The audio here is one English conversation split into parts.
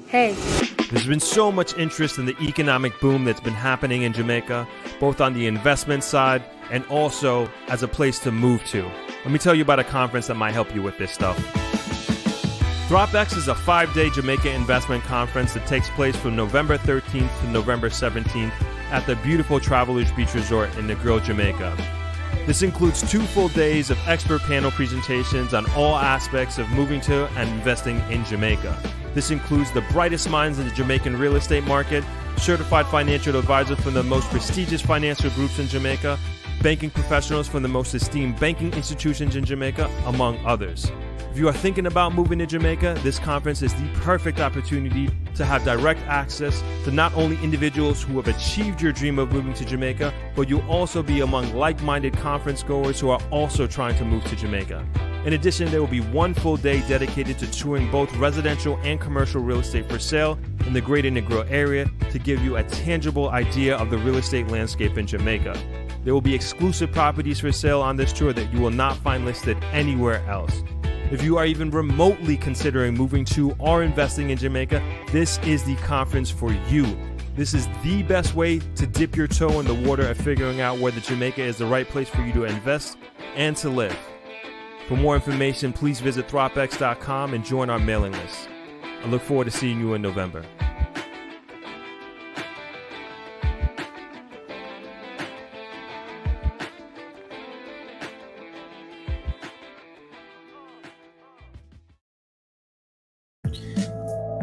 Hey. There's been so much interest in the economic boom that's been happening in Jamaica, both on the investment side and also as a place to move to. Let me tell you about a conference that might help you with this stuff. Throb X is a 5-day Jamaica investment conference that takes place from November 13th to November 17th at the beautiful Travelers Beach Resort in Negril, Jamaica. This includes 2 full days of expert panel presentations on all aspects of moving to and investing in Jamaica. This includes the brightest minds in the Jamaican real estate market, certified financial advisors from the most prestigious financial groups in Jamaica, banking professionals from the most esteemed banking institutions in Jamaica, among others. If you are thinking about moving to Jamaica, this conference is the perfect opportunity to have direct access to not only individuals who have achieved your dream of moving to Jamaica, but you'll also be among like-minded conference goers who are also trying to move to Jamaica. In addition, there will be 1 full day dedicated to touring both residential and commercial real estate for sale in the greater Negril area to give you a tangible idea of the real estate landscape in Jamaica. There will be exclusive properties for sale on this tour that you will not find listed anywhere else. If you are even remotely considering moving to or investing in Jamaica, this is the conference for you. This is the best way to dip your toe in the water of figuring out whether Jamaica is the right place for you to invest and to live. For more information, please visit throbx.com and join our mailing list. I look forward to seeing you in November.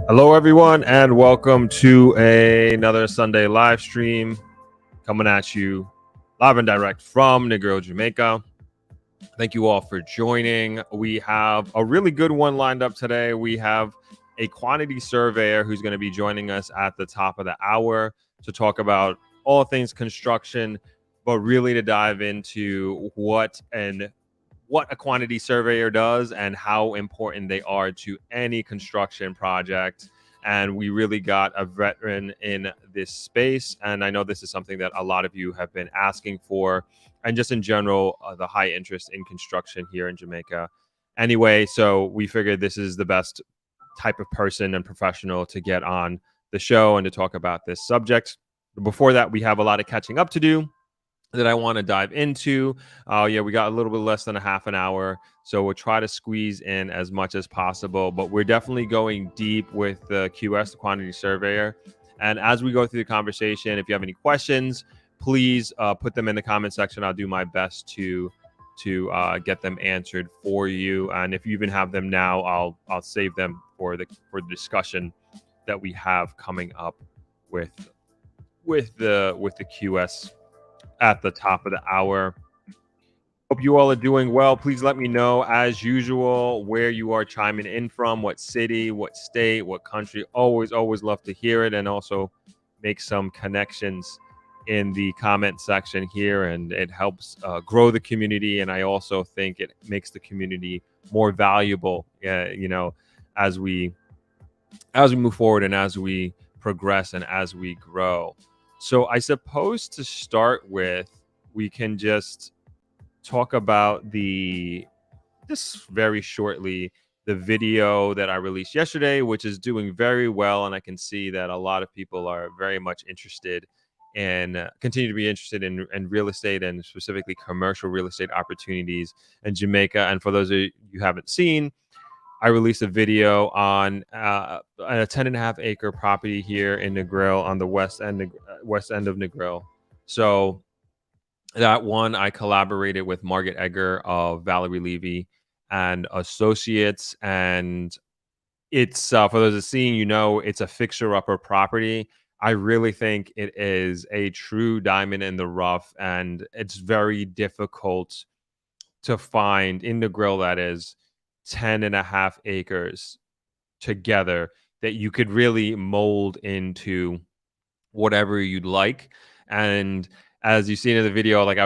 Hello, everyone, and welcome to another Sunday live stream coming at you live and direct from Negril, Jamaica. Thank you all for joining. We have a really good one lined up today. We have a quantity surveyor who's going to be joining us at the top of the hour to talk about all things construction, but really to dive into what a quantity surveyor does and how important they are to any construction project. And we really got a veteran in this space. And I know this is something that a lot of you have been asking for, and just in general, the high interest in construction here in Jamaica. Anyway, so we figured this is the best type of person and professional to get on the show and to talk about this subject. Before that, we have a lot of catching up to do that I want to dive into. We got a little bit less than a half an hour, so we'll try to squeeze in as much as possible, but we're definitely going deep with the QS, the quantity surveyor. And as we go through the conversation, if you have any questions, please put them in the comment section. I'll do my best to get them answered for you. And if you even have them now, I'll save them for the discussion that we have coming up with the QS at the top of the hour. Hope you all are doing well. Please let me know, as usual, where you are chiming in from, what city, what state, what country. Always love to hear it, and also make some connections in the comment section here, and it helps grow the community. And I also think it makes the community more valuable, as we move forward and as we progress and as we grow. So I suppose to start with, we can just talk about just very shortly, the video that I released yesterday, which is doing very well. And I can see that a lot of people are very much interested and continue to be interested in real estate, and specifically commercial real estate opportunities in Jamaica. And for those of you who haven't seen, I released a video on a 10.5 acre property here in Negril on the west end of Negril. So that one, I collaborated with Margaret Egger of Valerie Levy and Associates. And it's, for those of seeing, it's a fixer-upper property. I really think it is a true diamond in the rough, and it's very difficult to find in Negril, that is, 10.5 acres together that you could really mold into whatever you'd like. And as you've seen in the video, like,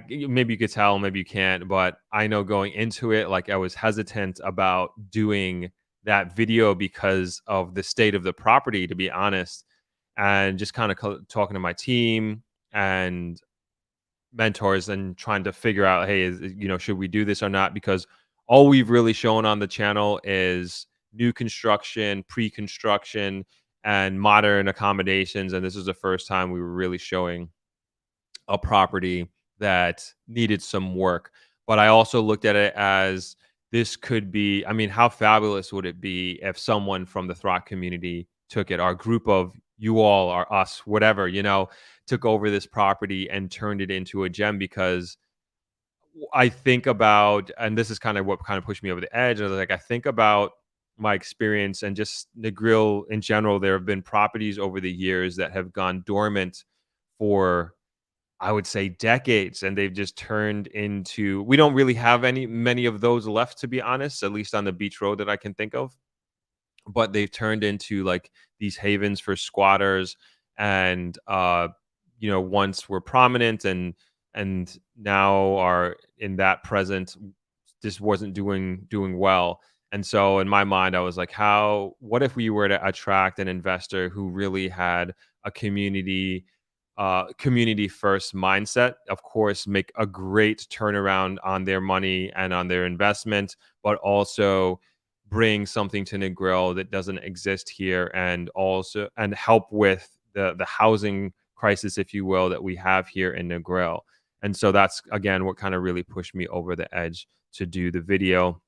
maybe you could tell, maybe you can't, but I know going into it, like, I was hesitant about doing that video because of the state of the property, to be honest, and just kind of talking to my team and mentors and trying to figure out, hey, should we do this or not? Because all we've really shown on the channel is new construction, pre-construction, and modern accommodations. And this is the first time we were really showing a property that needed some work. But I also looked at it as this could be, I mean, how fabulous would it be if someone from the Throck community took it, our group of you all, or us, whatever, took over this property and turned it into a gem. Because I think about, and this is kind of what kind of pushed me over the edge. And like, I think about my experience and just the grill in general. There have been properties over the years that have gone dormant for, I would say, decades, and they've just turned into, we don't really have many of those left, to be honest, at least on the beach road that I can think of. But they've turned into like these havens for squatters, and once were prominent, and now are in that present, just wasn't doing well. And so in my mind, I was like, what if we were to attract an investor who really had a community first mindset, of course, make a great turnaround on their money and on their investment, but also bring something to Negril that doesn't exist here, and also and help with the housing crisis, if you will, that we have here in Negril. And so that's again what kind of really pushed me over the edge to do the video.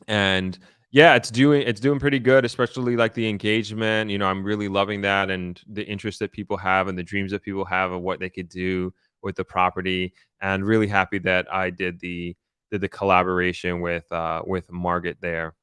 And yeah, it's doing pretty good, especially like the engagement. I'm really loving that, and the interest that people have and the dreams that people have of what they could do with the property. And really happy that I did the collaboration with Margaret there.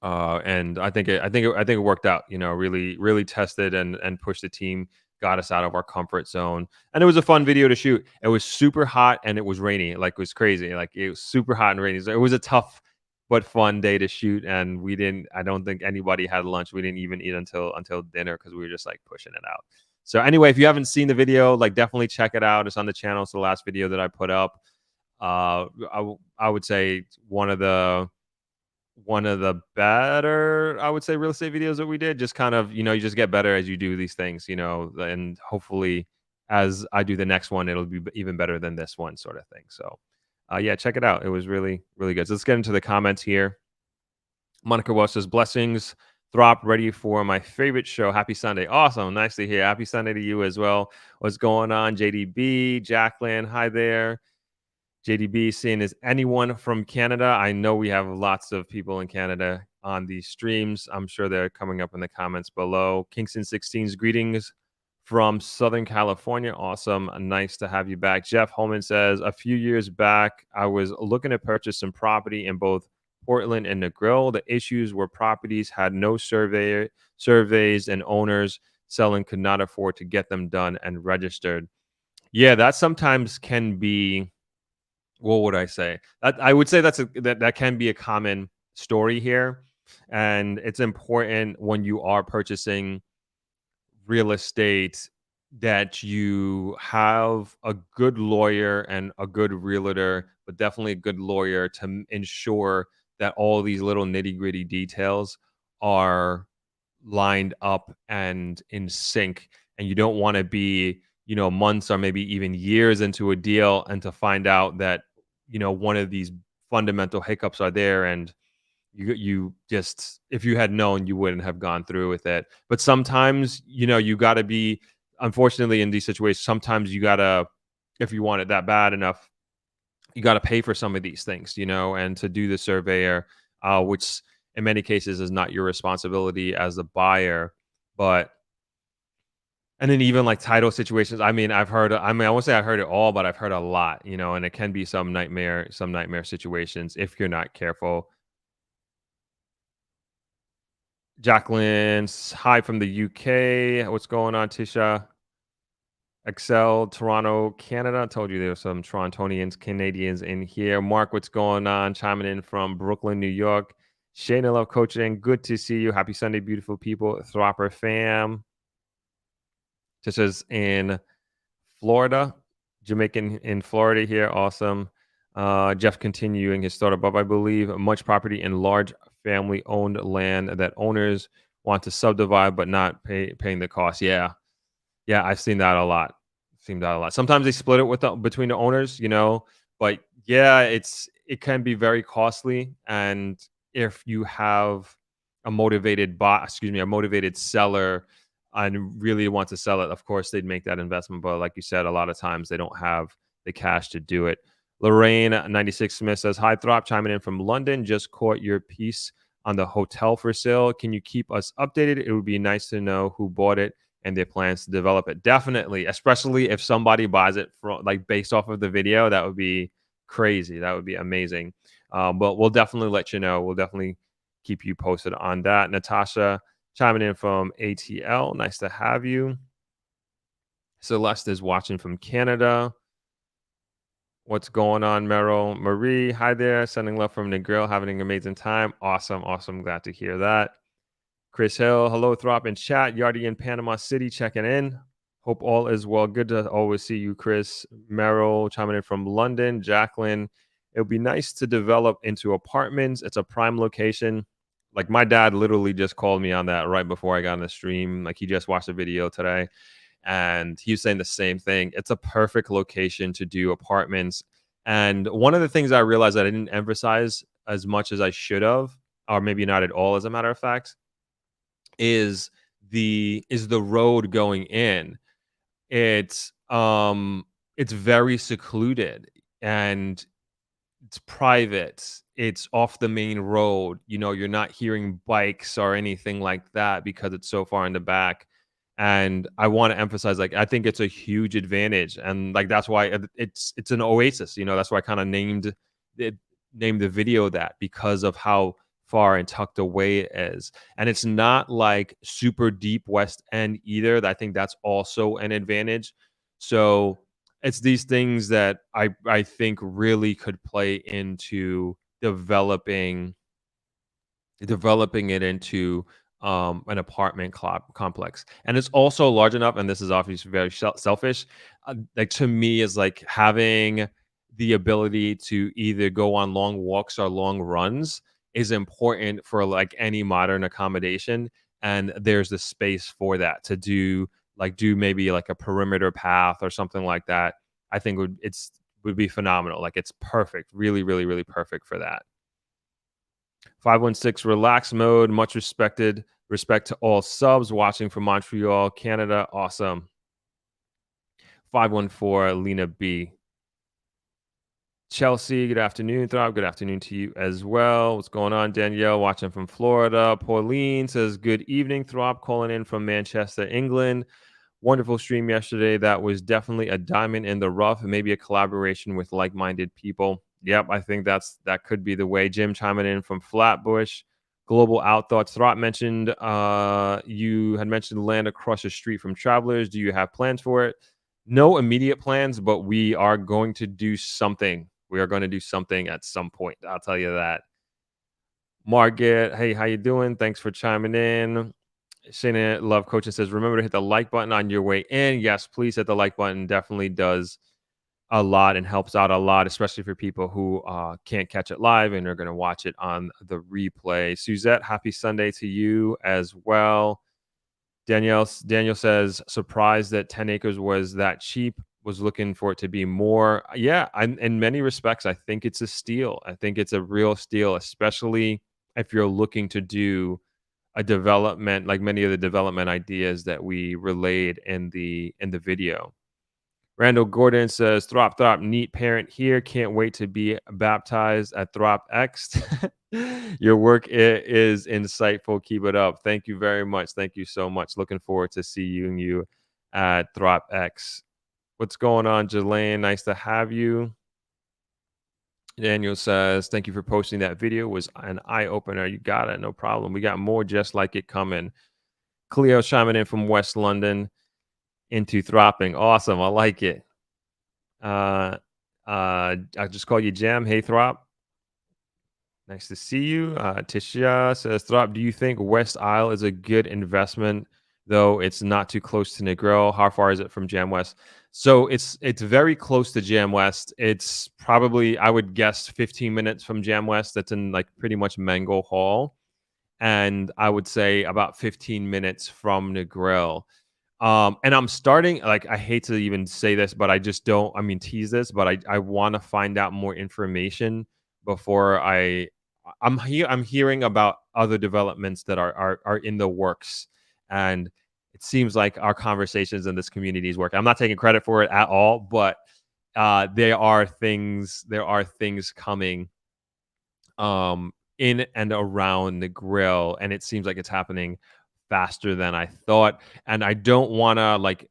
And I think it worked out. Really tested and pushed the team, got us out of our comfort zone, and it was a fun video to shoot. It was super hot and it was rainy, like it was crazy. Like it was super hot and rainy. So it was a tough but fun day to shoot, and we didn't. I don't think anybody had lunch. We didn't even eat until dinner because we were just like pushing it out. So anyway, if you haven't seen the video, like definitely check it out. It's on the channel. It's the last video that I put up. I would say one of the better, I would say, real estate videos that we did. Just kind of, you just get better as you do these things, and hopefully as I do the next one, it'll be even better than this one, sort of thing. So, yeah, check it out. It was really, really good. So let's get into the comments here. Monica Welsh says, blessings, Throp, ready for my favorite show. Happy Sunday. Awesome. Nice to hear. Happy Sunday to you as well. What's going on? JDB, Jacqueline, hi there. JDB, seeing is anyone from Canada? I know we have lots of people in Canada on these streams. I'm sure they're coming up in the comments below. Kingston 16's greetings from Southern California. Awesome. Nice to have you back. Jeff Holman says, a few years back, I was looking to purchase some property in both Portland and Negril. The issues were properties had no surveys, and owners selling could not afford to get them done and registered. Yeah, that sometimes can be, what would I say? I would say that can be a common story here. And it's important when you are purchasing real estate that you have a good lawyer and a good realtor, but definitely a good lawyer to ensure that all these little nitty-gritty details are lined up and in sync. And you don't want to be, months or maybe even years into a deal and to find out that, one of these fundamental hiccups are there, and you just, if you had known, you wouldn't have gone through with it. But sometimes, you got to be, unfortunately, in these situations, sometimes you got to, if you want it that bad enough, you got to pay for some of these things, and to do the surveyor, which in many cases is not your responsibility as the buyer. But and then even like title situations, I mean, I won't say I heard it all, but I've heard a lot, and it can be some nightmare situations if you're not careful. Jacqueline's hi from the UK. What's going on, Tisha? Excel, Toronto, Canada. I told you there were some Torontonians, Canadians in here. Mark, what's going on? Chiming in from Brooklyn, New York. Shayna, love coaching. Good to see you. Happy Sunday, beautiful people. Thropper fam. This is in Florida, Jamaican in Florida here. Awesome. Jeff continuing his thought above. I believe much property in large family-owned land that owners want to subdivide but not paying the cost. Yeah, I've seen that a lot. Sometimes they split it between the owners, but yeah, it can be very costly, and if you have a motivated bot, excuse me, a motivated seller and really want to sell it, of course they'd make that investment. But like you said, a lot of times they don't have the cash to do it. Lorraine 96 Smith says, "Hi Throp, chiming in from London. Just caught your piece on the hotel for sale. Can you keep us updated? It would be nice to know who bought it and their plans to develop it." Definitely, especially if somebody buys it from like based off of the video, that would be crazy. That would be amazing. But we'll definitely let you know. We'll definitely keep you posted on that. Natasha chiming in from ATL. Nice to have you. Celeste is watching from Canada. What's going on, Meryl? Marie, hi there. Sending love from the grill. Having an amazing time. Awesome. Awesome. Glad to hear that. Chris Hill, hello, Throp in chat. Yardy in Panama City checking in. Hope all is well. Good to always see you, Chris. Meryl chiming in from London. Jacqueline, it would be nice to develop into apartments. It's a prime location. Like my dad literally just called me on that right before I got on the stream. Like he just watched a video today and he was saying the same thing. It's a perfect location to do apartments. And one of the things I realized that I didn't emphasize as much as I should have, or maybe not at all, as a matter of fact, is the road going in. It's very secluded and it's private. It's off the main road. You know, you're not hearing bikes or anything like that because it's so far in the back. And I want to emphasize, like, I think it's a huge advantage, and like that's why it's an oasis. You know, that's why I kind of named the video that, because of how far and tucked away it is. And it's not like super deep West End either. I think that's also an advantage. So it's these things that I think really could play into developing it into an apartment complex. And it's also large enough, and this is obviously very selfish, like to me is like having the ability to either go on long walks or long runs is important for like any modern accommodation. And there's the space for that to do maybe like a perimeter path or something like that. I think would be phenomenal. Like it's perfect, really, really, really perfect for that. 516 relax mode, much respect to all subs watching from Montreal, Canada. Awesome. 514 Lena B. Chelsea, good afternoon, Throb. Good afternoon to you as well. What's going on? Danielle watching from Florida. Pauline says, good evening, Throb, calling in from Manchester, England. Wonderful stream yesterday. That was definitely a diamond in the rough, and maybe a collaboration with like-minded people. Yep, I think that could be the way. Jim chiming in from Flatbush. Global Out Thoughts. Throp mentioned you had mentioned land across the street from Travelers. Do you have plans for it? No immediate plans, but we are going to do something. We are going to do something at some point. I'll tell you that. Margaret, hey, how you doing? Thanks for chiming in. Shana Love Coaching says, remember to hit the like button on your way in. Yes, please hit the like button. Definitely does a lot and helps out a lot, especially for people who can't catch it live and are going to watch it on the replay. Suzette, happy Sunday to you as well. Daniel says, surprised that 10 acres was that cheap. Was looking for it to be more. Yeah, in many respects, I think it's a steal. I think it's a real steal, especially if you're looking to do a development like many of the development ideas that we relayed in the video. Randall Gordon says, Throb, neat parent here. Can't wait to be baptized at Throb X. Your work is insightful. Keep it up. Thank you very much. Thank you so much. Looking forward to seeing you at Throb X. What's going on, Jelaine? Nice to have you. Daniel says, thank you for posting that video. It was an eye-opener. You got it. No problem. We got more just like it coming. Cleo chiming in from West London into thropping. Awesome. I like it. I just call you Jam. Hey, Throp. Nice to see you. Tisha says, Throp, do you think West Isle is a good investment, though it's not too close to Negril? How far is it from Jam West? So it's very close to Jam West. It's probably, I would guess, 15 minutes from Jam West. That's in like pretty much Mango Hall. And I would say about 15 minutes from Negril. And I'm starting, like, I hate to even say this, but I just don't, tease this, but I want to find out more information before I I'm hearing about other developments that are in the works, and it seems like our conversations in this community is working. I'm not taking credit for it at all, but there are things coming in and around the grill, and it seems like it's happening faster than I thought. And I don't want to like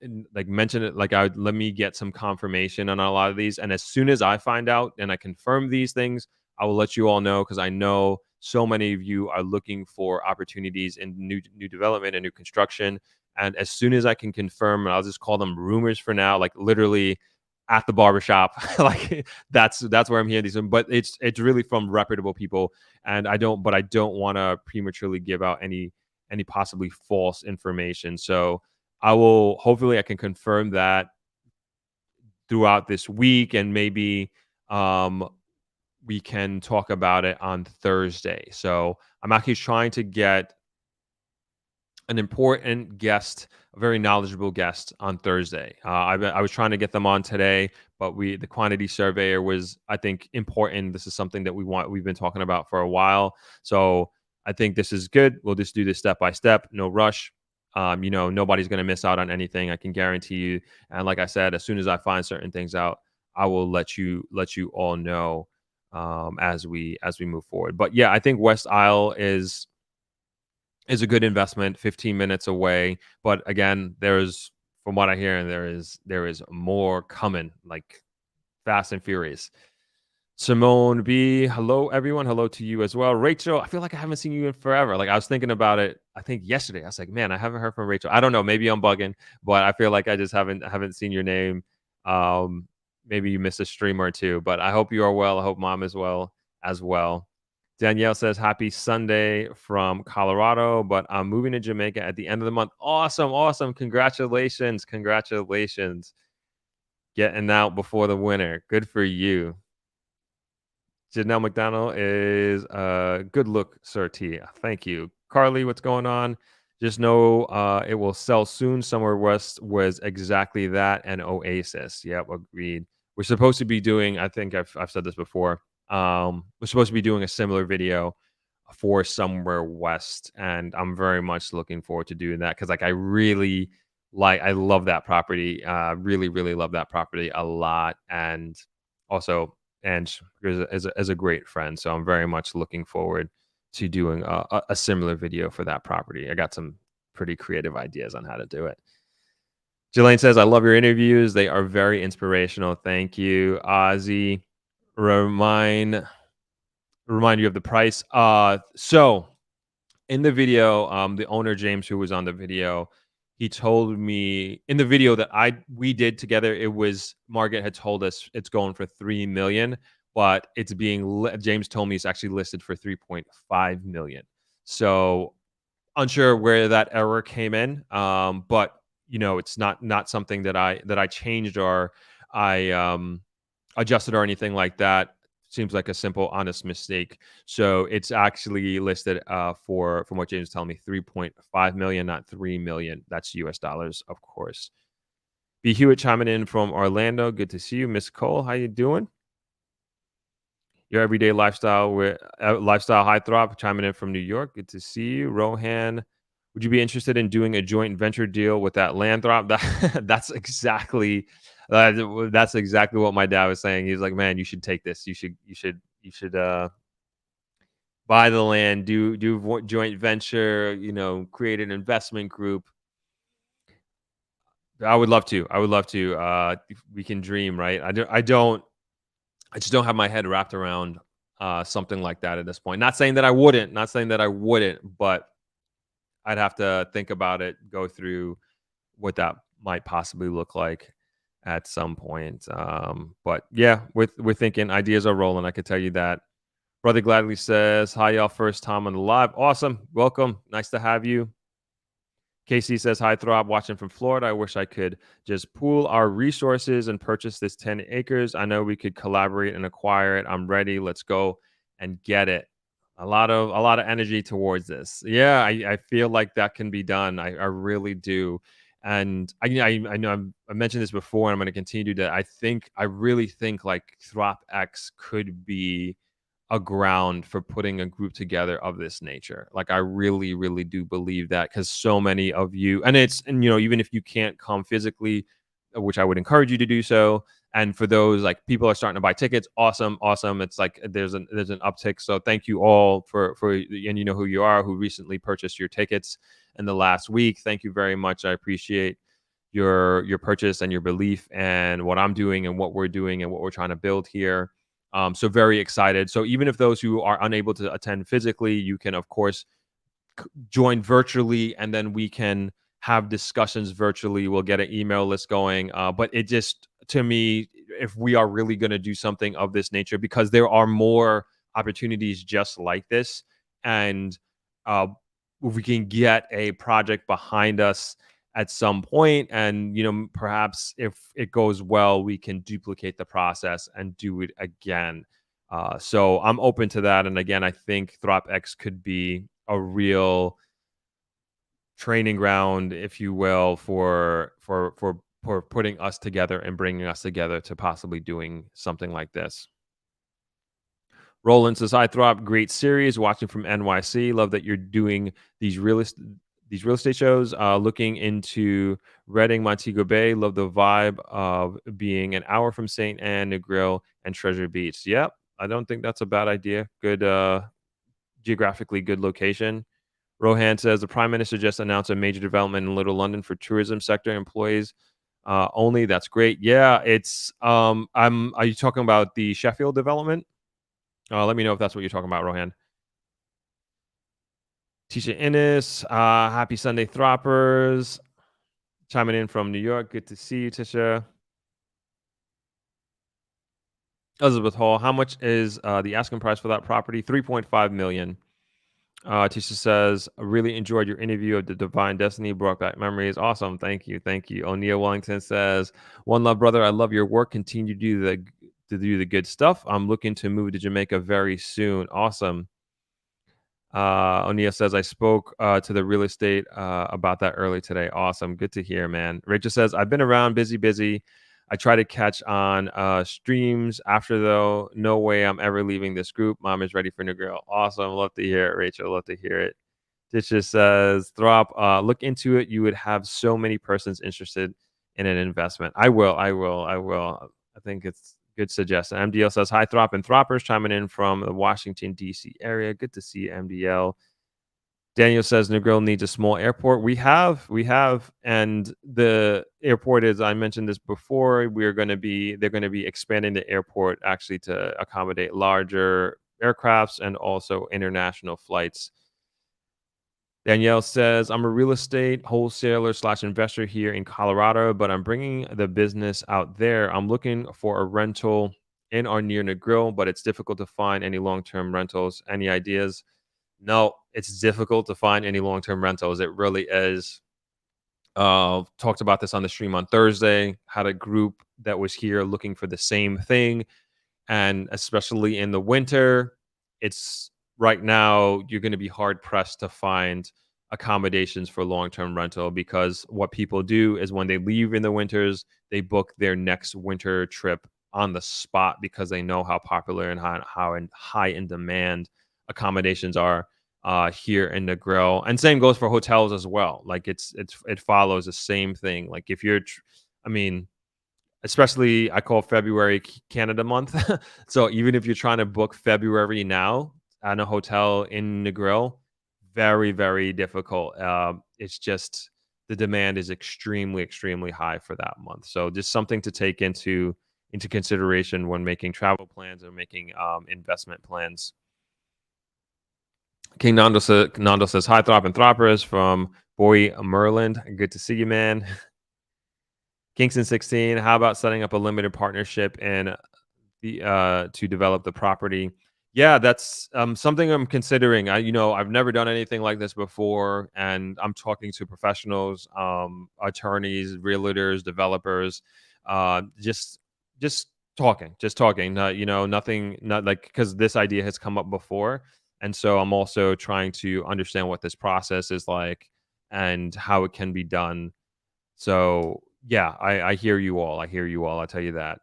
mention it. Like, let me get some confirmation on a lot of these, and as soon as I find out and I confirm these things, I will let you all know, because I know so many of you are looking for opportunities in new development and new construction. And as soon as I can confirm, and I'll just call them rumors for now, like literally at the barbershop, like that's where I'm hearing these, but it's really from reputable people. And I don't want to prematurely give out any possibly false information. So hopefully I can confirm that throughout this week, and maybe we can talk about it on Thursday. So I'm actually trying to get an important guest, a very knowledgeable guest, on Thursday. I was trying to get them on today, but the quantity surveyor was, I think, important. This is something that we've been talking about for a while. So I think this is good. We'll just do this step by step, no rush. Nobody's going to miss out on anything, I can guarantee you. And like I said, as soon as I find certain things out, I will let you all know as we move forward. But yeah, I think West Isle is a good investment, 15 minutes away. But again, from what I hear, and there is more coming, like fast and furious. Simone B, hello everyone. Hello to you as well. Rachel, I feel like I haven't seen you in forever. Like, I was thinking about it, I think yesterday. I was like, man, I haven't heard from Rachel. I don't know, maybe I'm bugging, but I feel like I just haven't seen your name. Maybe you missed a stream or two, but I hope you are well. I hope mom is well as well. Danielle says, happy Sunday from Colorado, but I'm moving to Jamaica at the end of the month. Awesome. Congratulations. Getting out before the winter. Good for you. Janelle McDonald is good look, Sir T. Thank you. Carly, what's going on? Just know it will sell soon. Somewhere West was exactly that, and Oasis. Yep, agreed. We're supposed to be doing, I think I've said this before, we're supposed to be doing a similar video for Somewhere West, and I'm very much looking forward to doing that, because like I love that property. Really love that property a lot. And also, and as a great friend, so I'm very much looking forward to doing a similar video for that property. I got some pretty creative ideas on how to do it. Jelaine says, I love your interviews. They are very inspirational. Thank you. Ozzy, remind you of the price. So in the video, the owner, James, who was on the video, he told me in the video that we did together, it was, Margaret had told us it's going for 3 million, but it's being James told me it's actually listed for 3.5 million. So unsure where that error came in. But it's not something that I changed or I adjusted or anything like that. Seems like a simple, honest mistake. So it's actually listed for, from what James is telling me, 3.5 million, not 3 million. That's US dollars, of course. B. Hewitt chiming in from Orlando. Good to see you. Miss Cole, how you doing? Your everyday lifestyle with lifestyle high throb chiming in from New York. Good to see you. Rohan, would you be interested in doing a joint venture deal with that land throb? That's exactly what my dad was saying. He's like, man, you should take this. You should buy the land, do joint venture, create an investment group. I would love to. We can dream, right? I just don't have my head wrapped around something like that at this point. Not saying that I wouldn't, but I'd have to think about it, go through what that might possibly look like at some point. But yeah, we're thinking, ideas are rolling. I could tell you that. Brother Gladly says, hi, y'all. First time on the live. Awesome. Welcome. Nice to have you. Casey says, hi, Throb, watching from Florida. I wish I could just pool our resources and purchase this 10 acres. I know we could collaborate and acquire it. I'm ready. Let's go and get it. A lot of energy towards this. Yeah, I feel like that can be done. I really do. And I know I mentioned this before, and I'm going to continue to. I really think like Throb X could be a ground for putting a group together of this nature. Like I really, really do believe that because so many of you, and even if you can't come physically, which I would encourage you to do so. And for those like people are starting to buy tickets, awesome, awesome. It's like there's an uptick. So thank you all for and you know who you are who recently purchased your tickets in the last week. Thank you very much. I appreciate your purchase and your belief and what I'm doing and what we're doing and what we're trying to build here. So very excited. So even if those who are unable to attend physically, you can of course join virtually, and then we can have discussions virtually. We'll get an email list going. But it just to me, if we are really going to do something of this nature, because there are more opportunities just like this, and uh, if we can get a project behind us at some point, and perhaps if it goes well, we can duplicate the process and do it again. So I'm open to that. And again, I think Throb X could be a real training ground, if you will, for putting us together and bringing us together to possibly doing something like this. Roland says, "Hi, Throb, great series. Watching from NYC. Love that you're doing these real estate shows. Looking into Reading, Montego Bay. Love the vibe of being an hour from St. Anne, Negril, and Treasure Beach. Yep, I don't think that's a bad idea. Good, geographically good location." Rohan says the Prime Minister just announced a major development in Little London for tourism sector employees only. That's great. Yeah, it's. Are you talking about the Sheffield development? Let me know if that's what you're talking about, Rohan. Tisha Innes, happy Sunday, Throppers. Chiming in from New York. Good to see you, Tisha. Elizabeth Hall, how much is the asking price for that property? 3.5 million. Tisha says, I really enjoyed your interview of the Divine Destiny, brought back memories. Awesome. Thank you. Thank you. O'Neill Wellington says, one love, brother. I love your work. Continue to do the good stuff. I'm looking to move to Jamaica very soon. Awesome. O'Neill says, I spoke to the real estate about that early today. Awesome. Good to hear, man. Rachel says, I've been around busy. I try to catch on streams after, though. No way I'm ever leaving this group. Mom is ready for New Girl. Awesome. Love to hear it, Rachel. Love to hear it. Tisha says, Throb, look into it. You would have so many persons interested in an investment. I will. I think it's good suggestion. MDL says, hi, Throb and Throppers, chiming in from the Washington, D.C. area. Good to see you, MDL. Daniel says Negril needs a small airport. We have, and the airport is. I mentioned this before. They're going to be expanding the airport actually to accommodate larger aircrafts and also international flights. Danielle says, I'm a real estate wholesaler / investor here in Colorado, but I'm bringing the business out there. I'm looking for a rental in or near Negril, but it's difficult to find any long-term rentals. Any ideas? No, it's difficult to find any long-term rentals. It really is. Talked about this on the stream on Thursday. Had a group that was here looking for the same thing, and especially in the winter, it's right now you're going to be hard pressed to find accommodations for long-term rental, because what people do is when they leave in the winters, they book their next winter trip on the spot because they know how popular and how high in demand accommodations are here in the grill. And same goes for hotels as well. Like it follows the same thing. Like if you're I mean, especially I call February Canada month. So even if you're trying to book February now at a hotel in Negril, very, very difficult. It's just the demand is extremely, extremely high for that month. So just something to take into consideration when making travel plans or making investment plans. King Nando says, hi, Throp and Throppers from Boy Merland. Good to see you, man. Kingston 16, how about setting up a limited partnership and to develop the property? Yeah, that's something I'm considering. I've never done anything like this before, and I'm talking to professionals, attorneys, realtors, developers, just talking. Nothing, not like, because this idea has come up before, and so I'm also trying to understand what this process is like and how it can be done. So yeah, I hear you all. I'll tell you that.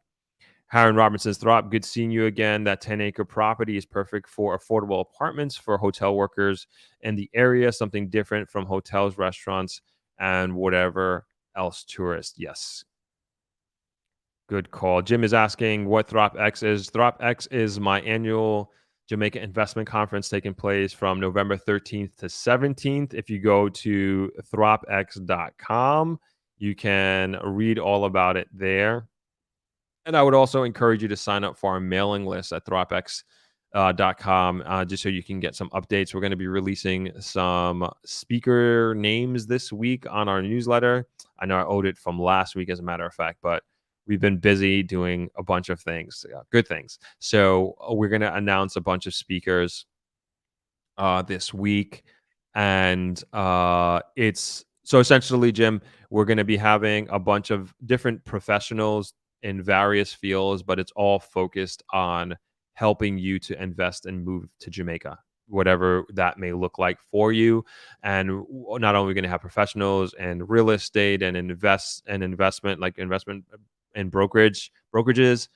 Harron Robinson says, Throb, good seeing you again. That 10-acre property is perfect for affordable apartments for hotel workers in the area, something different from hotels, restaurants, and whatever else tourists. Yes. Good call. Jim is asking what Throb X is. Throb X is my annual Jamaica investment conference taking place from November 13th to 17th. If you go to throbx.com, you can read all about it there. And I would also encourage you to sign up for our mailing list at throbx.com just so you can get some updates. We're going to be releasing some speaker names this week on our newsletter. I know I owed it from last week, as a matter of fact, but we've been busy doing a bunch of things, good things. So we're going to announce a bunch of speakers this week. And it's so essentially, Jim, we're going to be having a bunch of different professionals in various fields, but it's all focused on helping you to invest and move to Jamaica, whatever that may look like for you. And not only are we going to have professionals in real estate and investment, like investment and brokerages,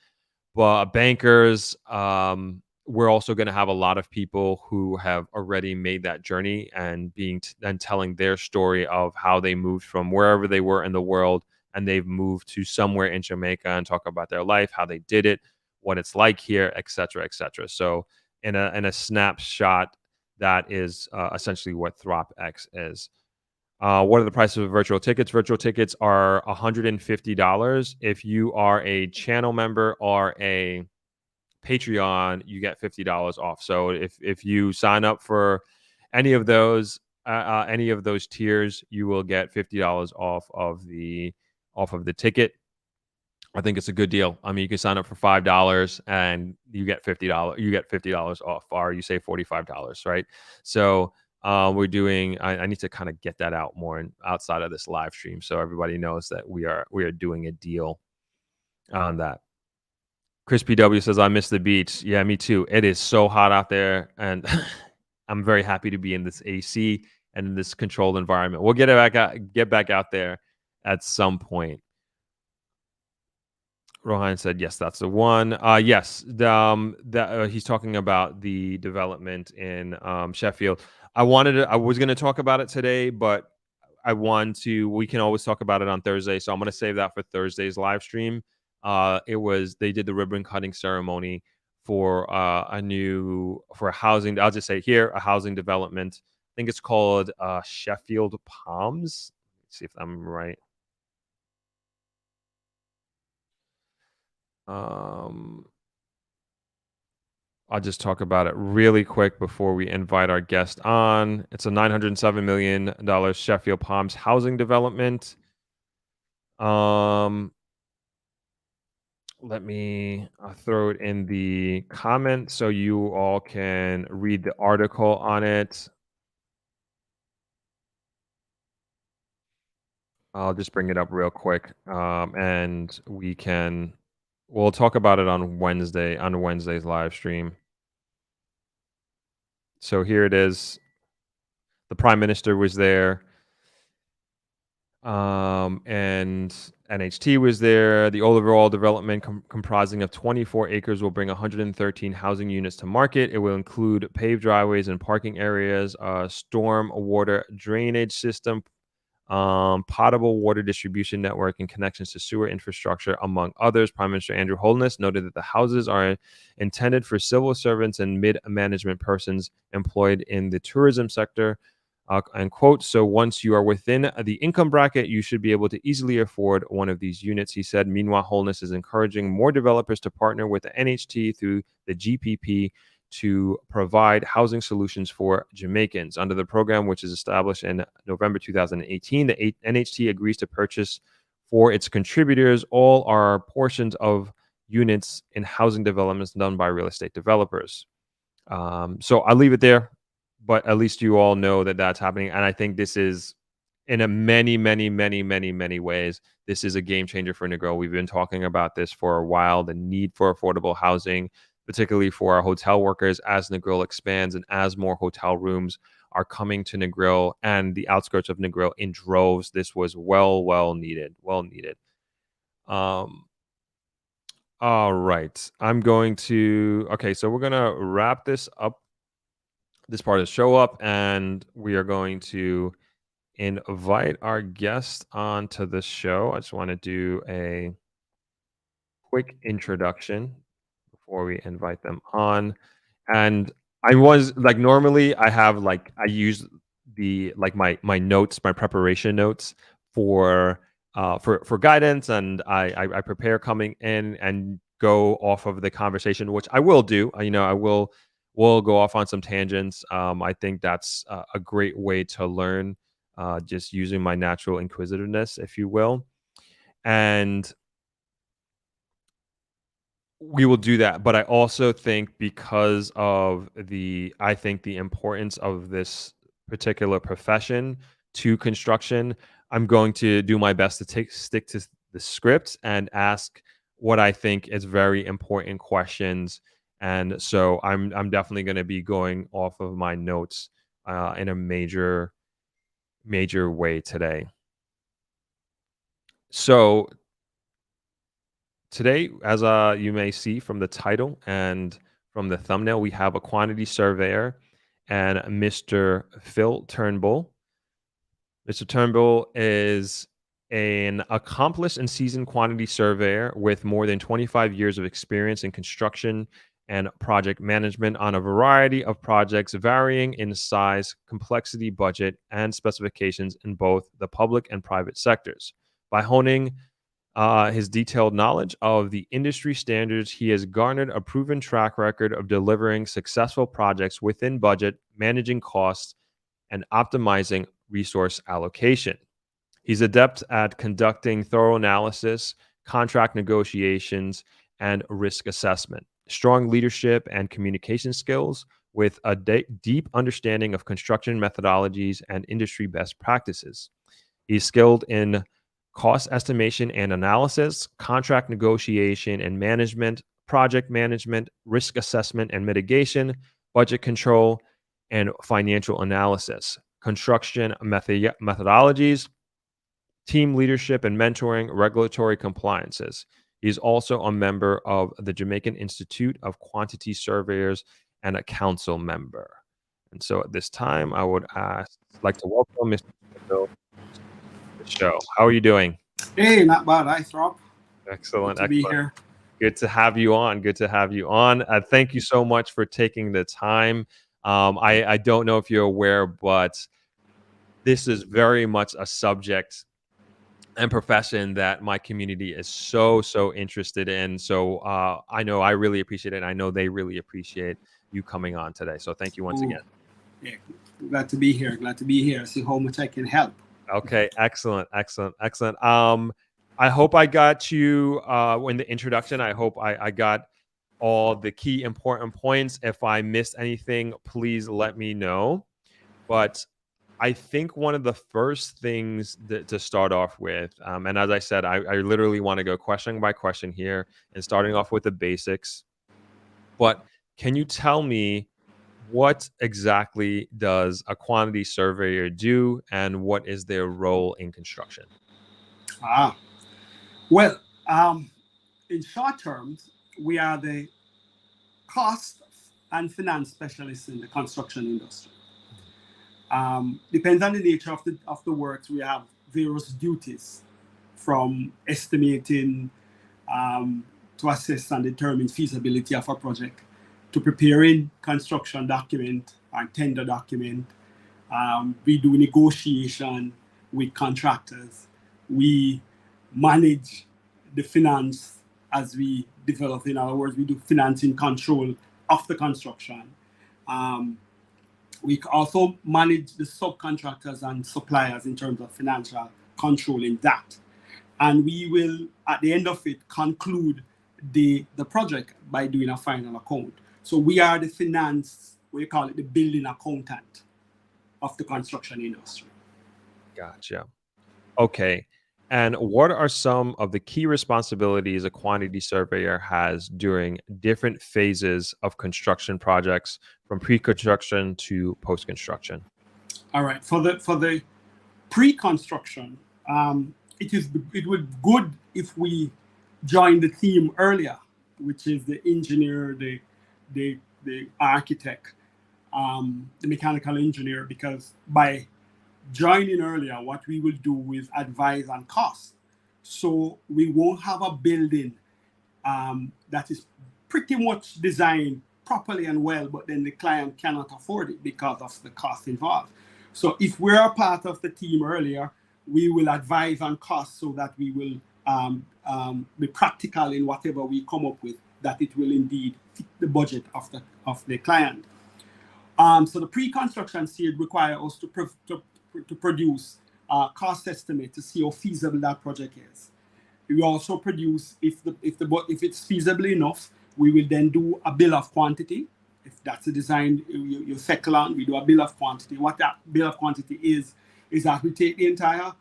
but bankers. We're also going to have a lot of people who have already made that journey and and telling their story of how they moved from wherever they were in the world and they've moved to somewhere in Jamaica and talk about their life, how they did it, what it's like here, et cetera, et cetera. So in a snapshot, that is essentially what Throb X is. What are the prices of virtual tickets? Virtual tickets are $150. If you are a channel member or a Patreon, you get $50 off. So if you sign up for any of those tiers, you will get $50 off of the ticket. I think it's a good deal. I mean, you can sign up for $5 and you get $50. You get $50 off, or you save $45, right? So we're doing. I need to kind of get that out more outside of this live stream, so everybody knows that we are doing a deal on that. Chris PW says, I miss the beach. Yeah, me too. It is so hot out there. And I'm very happy to be in this AC and in this controlled environment. We'll get back out there at some point. Rohan said, yes, that's the one. Yes, he's talking about the development in Sheffield. I was going to talk about it today, but we can always talk about it on Thursday. So I'm going to save that for Thursday's live stream. They did the ribbon cutting ceremony for a housing. I'll just say here, a housing development. I think it's called Sheffield Palms. Let's see if I'm right. I'll just talk about it really quick before we invite our guest on. It's a $907 million Sheffield Palms housing development. Let me throw it in the comments so you all can read the article on it. I'll just bring it up real quick, and we'll talk about it on Wednesday's live stream. So here it is. The Prime Minister was there. And NHT was there. The overall development comprising of 24 acres will bring 113 housing units to market. It will include paved driveways and parking areas, a storm water drainage system, potable water distribution network, and connections to sewer infrastructure, among others. Prime Minister Andrew Holness noted that the houses are intended for civil servants and mid-management persons employed in the tourism sector. And quote, so once you are within the income bracket, you should be able to easily afford one of these units, he said. Meanwhile, Holness is encouraging more developers to partner with the NHT through the GPP to provide housing solutions for Jamaicans. Under the program, which is established in November 2018, the NHT agrees to purchase for its contributors all or portions of units in housing developments done by real estate developers. So I'll leave it there. But at least you all know that that's happening. And I think this is, in a many ways, this is a game changer for Negril. We've been talking about this for a while, the need for affordable housing, particularly for our hotel workers as Negril expands and as more hotel rooms are coming to Negril and the outskirts of Negril in droves. This was well needed. All right. I'm going to, okay, so we're going to wrap this up, this part of the show up, and we are going to invite our guest onto the show. I just want to do a quick introduction before we invite them on. And I was like, normally I have like, I use the like my notes, my preparation notes for for guidance, and I prepare coming in and go off of the conversation, which I will do. You know, I will go off on some tangents. I think that's a great way to learn, just using my natural inquisitiveness, if you will. And we will do that, but I also think because of I think the importance of this particular profession to construction, I'm going to do my best to stick to the script and ask what I think is very important questions. And so I'm definitely going to be going off of my notes in a major way today. So today, as you may see from the title and from the thumbnail, we have a quantity surveyor and Mr. Phil Turnbull. Mr. Turnbull is an accomplished and seasoned quantity surveyor with more than 25 years of experience in construction and project management on a variety of projects varying in size, complexity, budget, and specifications in both the public and private sectors. By honing his detailed knowledge of the industry standards, he has garnered a proven track record of delivering successful projects within budget, managing costs, and optimizing resource allocation. He's adept at conducting thorough analysis, contract negotiations, and risk assessment. Strong leadership and communication skills with a deep understanding of construction methodologies and industry best practices. He's skilled in cost estimation and analysis, contract negotiation and management, project management, risk assessment and mitigation, budget control, and financial analysis, construction methodologies, team leadership and mentoring, regulatory compliances. He's also a member of the Jamaican Institute of Quantity Surveyors and a council member. And so at this time, I would like to welcome Mr. Bill to the show. How are you doing? Hey, not bad. Hi, Throb. Excellent. Good to be here. Good to have you on. Good to have you on. Thank you so much for taking the time. I don't know if you're aware, but this is very much a subject and profession that my community is so interested in. So I know I really appreciate it. And I know they really appreciate you coming on today. So thank you once again. Yeah, glad to be here. Glad to be here. See how much I can help. Okay, excellent. I hope I got you in the introduction. I hope I got all the key important points. If I missed anything, please let me know. But I think one of the first things to start off with, and as I said, I literally want to go question by question here and starting off with the basics. But can you tell me, what exactly does a quantity surveyor do, and what is their role in construction? Well, in short terms, we are the cost and finance specialists in the construction industry. Depends on the nature of the works. We have various duties, from estimating to assess and determine feasibility of a project, to preparing construction document and tender document. We do negotiation with contractors. We manage the finance as we develop. In other words, we do financing control of the construction. We also manage the subcontractors and suppliers in terms of financial controlling that. And we will, at the end of it, conclude the project by doing a final account. So we are the finance, we call it the building accountant of the construction industry. Gotcha. Okay. And what are some of the key responsibilities a quantity surveyor has during different phases of construction projects, from pre-construction to post-construction? All right. For the pre-construction, it would be good if we join the team earlier which is the engineer, the architect, the mechanical engineer, because by joining earlier, what we will do is advise on cost. So we won't have a building that is pretty much designed properly and well, but then the client cannot afford it because of the cost involved. So if we're a part of the team earlier, we will advise on costs so that we will be practical in whatever we come up with, that it will indeed fit the budget of the client. So the pre-construction stage requires us to produce a cost estimate to see how feasible that project is. We also produce, if it's feasible enough, we will then do a bill of quantity. If that's a design you settle on, we do a bill of quantity. What that bill of quantity is that we take the entire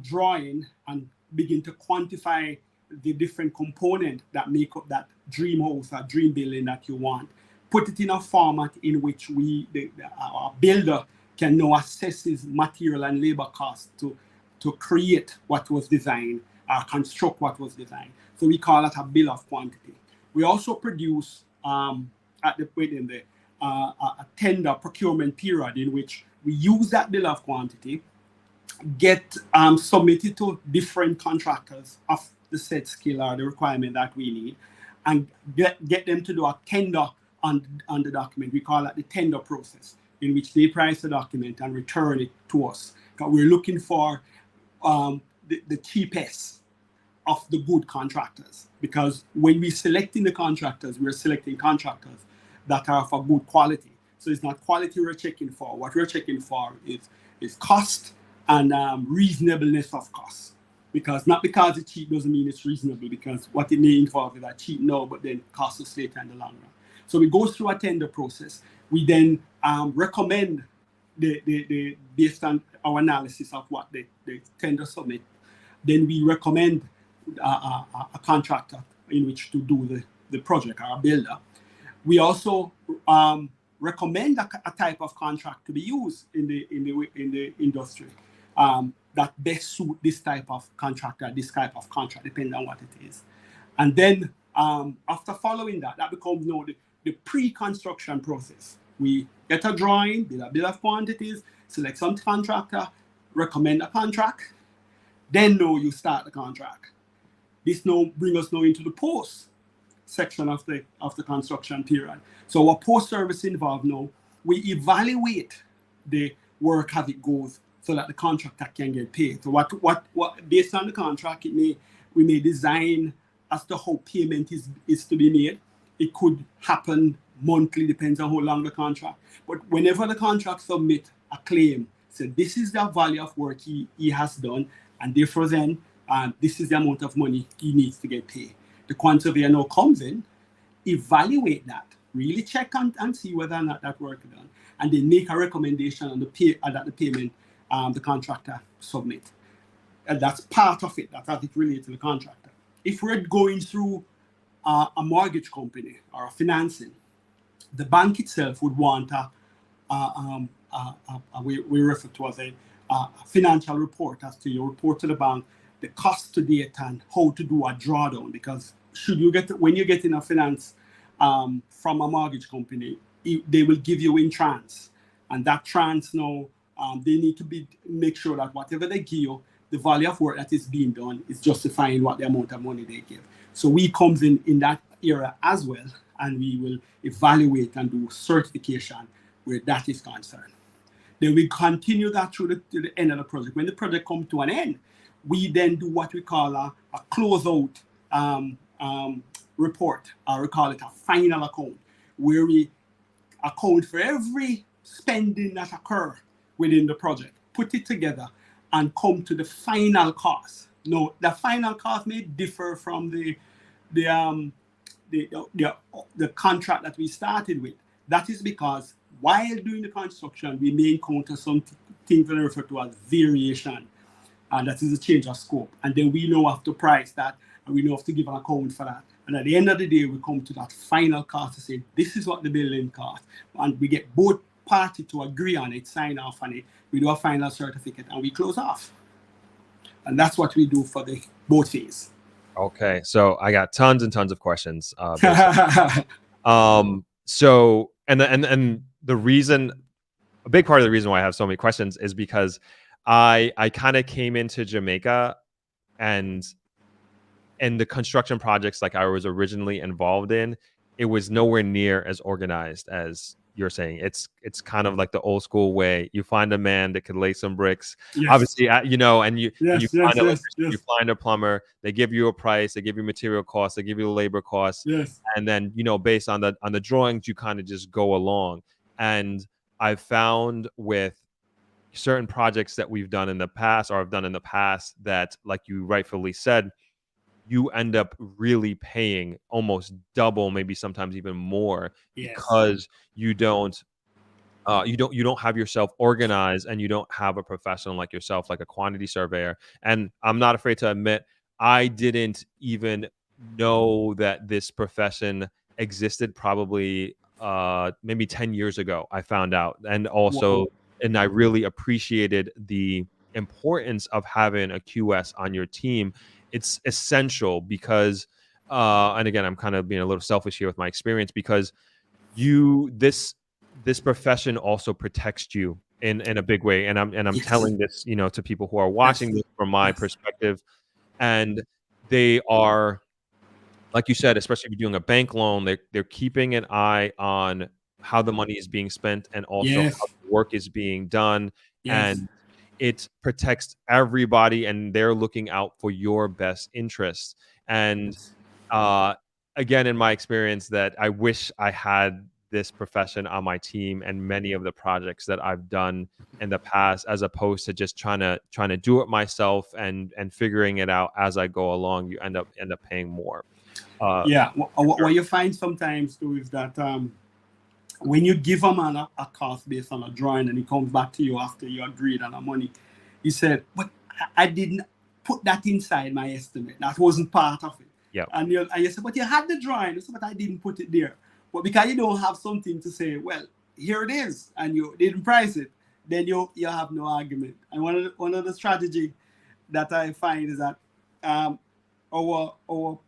drawing and begin to quantify the different components that make up that dream house or dream building that you want. Put it in a format in which our builder can now assess his material and labor costs to create what was designed, construct what was designed. So we call it a bill of quantity. We also produce a tender procurement period in which we use that bill of quantity, get submitted to different contractors of the set skill or the requirement that we need, and get them to do a tender on the document. We call that the tender process, in which they price the document and return it to us. Because we're looking for the cheapest of the good contractors, because when we're selecting the contractors, we're selecting contractors that are of good quality. So it's not quality we're checking for. What we're checking for is cost and reasonableness of cost. Because not because it's cheap doesn't mean it's reasonable, because what it may involve is that cheap now, but then cost us later in the long run. So we go through a tender process. We then recommend based on our analysis of what the tender submit. Then we recommend a contractor in which to do the project, or a builder. We also recommend a type of contract to be used in the industry that best suit this type of contractor, this type of contract, depending on what it is. And then after following that becomes the pre-construction process. We get a drawing, build a bill of quantities, select some contractor, recommend a contract, then you start the contract. This now brings us into the post section of the construction period. So our post service involved now, we evaluate the work as it goes so that the contractor can get paid. So what based on the contract, we may design as to how payment is to be made. It could happen monthly, depends on how long the contract. But whenever the contract submit a claim, so this is the value of work he has done, and therefore then this is the amount of money he needs to get paid. The quant surveyor now comes in, evaluate that, really check and see whether or not that work is done, and then make a recommendation on the payment the contractor submit. And that's part of it. That's how it relates to the contractor. If we're going through a mortgage company or a financing, the bank itself would want we refer to as a financial report, as to your report to the bank, the cost to date and how to do a drawdown. Because when you get in a finance from a mortgage company, they will give you in trance, and that trance now they need to make sure that whatever they give you, the value of work that is being done is justifying what the amount of money they give. So we comes in that area as well, and we will evaluate and do certification where that is concerned. Then we continue that through to the end of the project. When the project comes to an end, we then do what we call a closeout report, or we call it a final account, where we account for every spending that occur within the project, put it together, and come to the final cost. Now, the final cost may differ from the contract that we started with. That is because while doing the construction, we may encounter some things that are referred to as variation, and that is a change of scope. And then we know have to price that, and we know have to give an account for that. And at the end of the day, we come to that final cost to say, this is what the building costs. And we get both parties to agree on it, sign off on it. We do a final certificate, and we close off. And that's what we do for the both phase. Okay, so I got tons and tons of questions. So and the reason, a big part of the reason why I have so many questions is because I kind of came into Jamaica and the construction projects like I was originally involved in, it was nowhere near as organized as you're saying. It's kind of like the old school way. You find a man that can lay some bricks, Yes. obviously, you know, and you Yes, find yes, yes, you yes, find a plumber. They give you a price, they give you material costs, they give you the labor costs, yes. and then based on the drawings, you kind of just go along. And I've found with certain projects that we've done in the past, or I've done in the past, that, like you rightfully said, you end up really paying almost double, maybe sometimes even more, Yes. because you don't have yourself organized, and you don't have a professional like yourself, like a quantity surveyor. And I'm not afraid to admit, I didn't even know that this profession existed. Probably maybe 10 years ago I found out. And also, Wow. and I really appreciated the importance of having a QS on your team. It's essential because and again, I'm kind of being a little selfish here with my experience, because this profession also protects you in a big way. And I'm Yes. telling this, to people who are watching this from my Yes. perspective. And they are, like you said, especially if you're doing a bank loan, they're keeping an eye on how the money is being spent, and also Yes. how the work is being done. Yes. And it protects everybody, and they're looking out for your best interests. And Yes. again, in my experience, that I wish I had this profession on my team and many of the projects that I've done in the past, as opposed to just trying to do it myself and figuring it out as I go along. You end up paying more. Yeah. What you find sometimes too is that when you give a man a cost based on a drawing, and he comes back to you after you agreed on the money, he said, "But I didn't put that inside my estimate. That wasn't part of it." Yeah. And you say, "But you had the drawing." You say, "But I didn't put it there." But because you don't have something to say, well, here it is, and you didn't price it, then you have no argument. And one of the strategy that I find is that our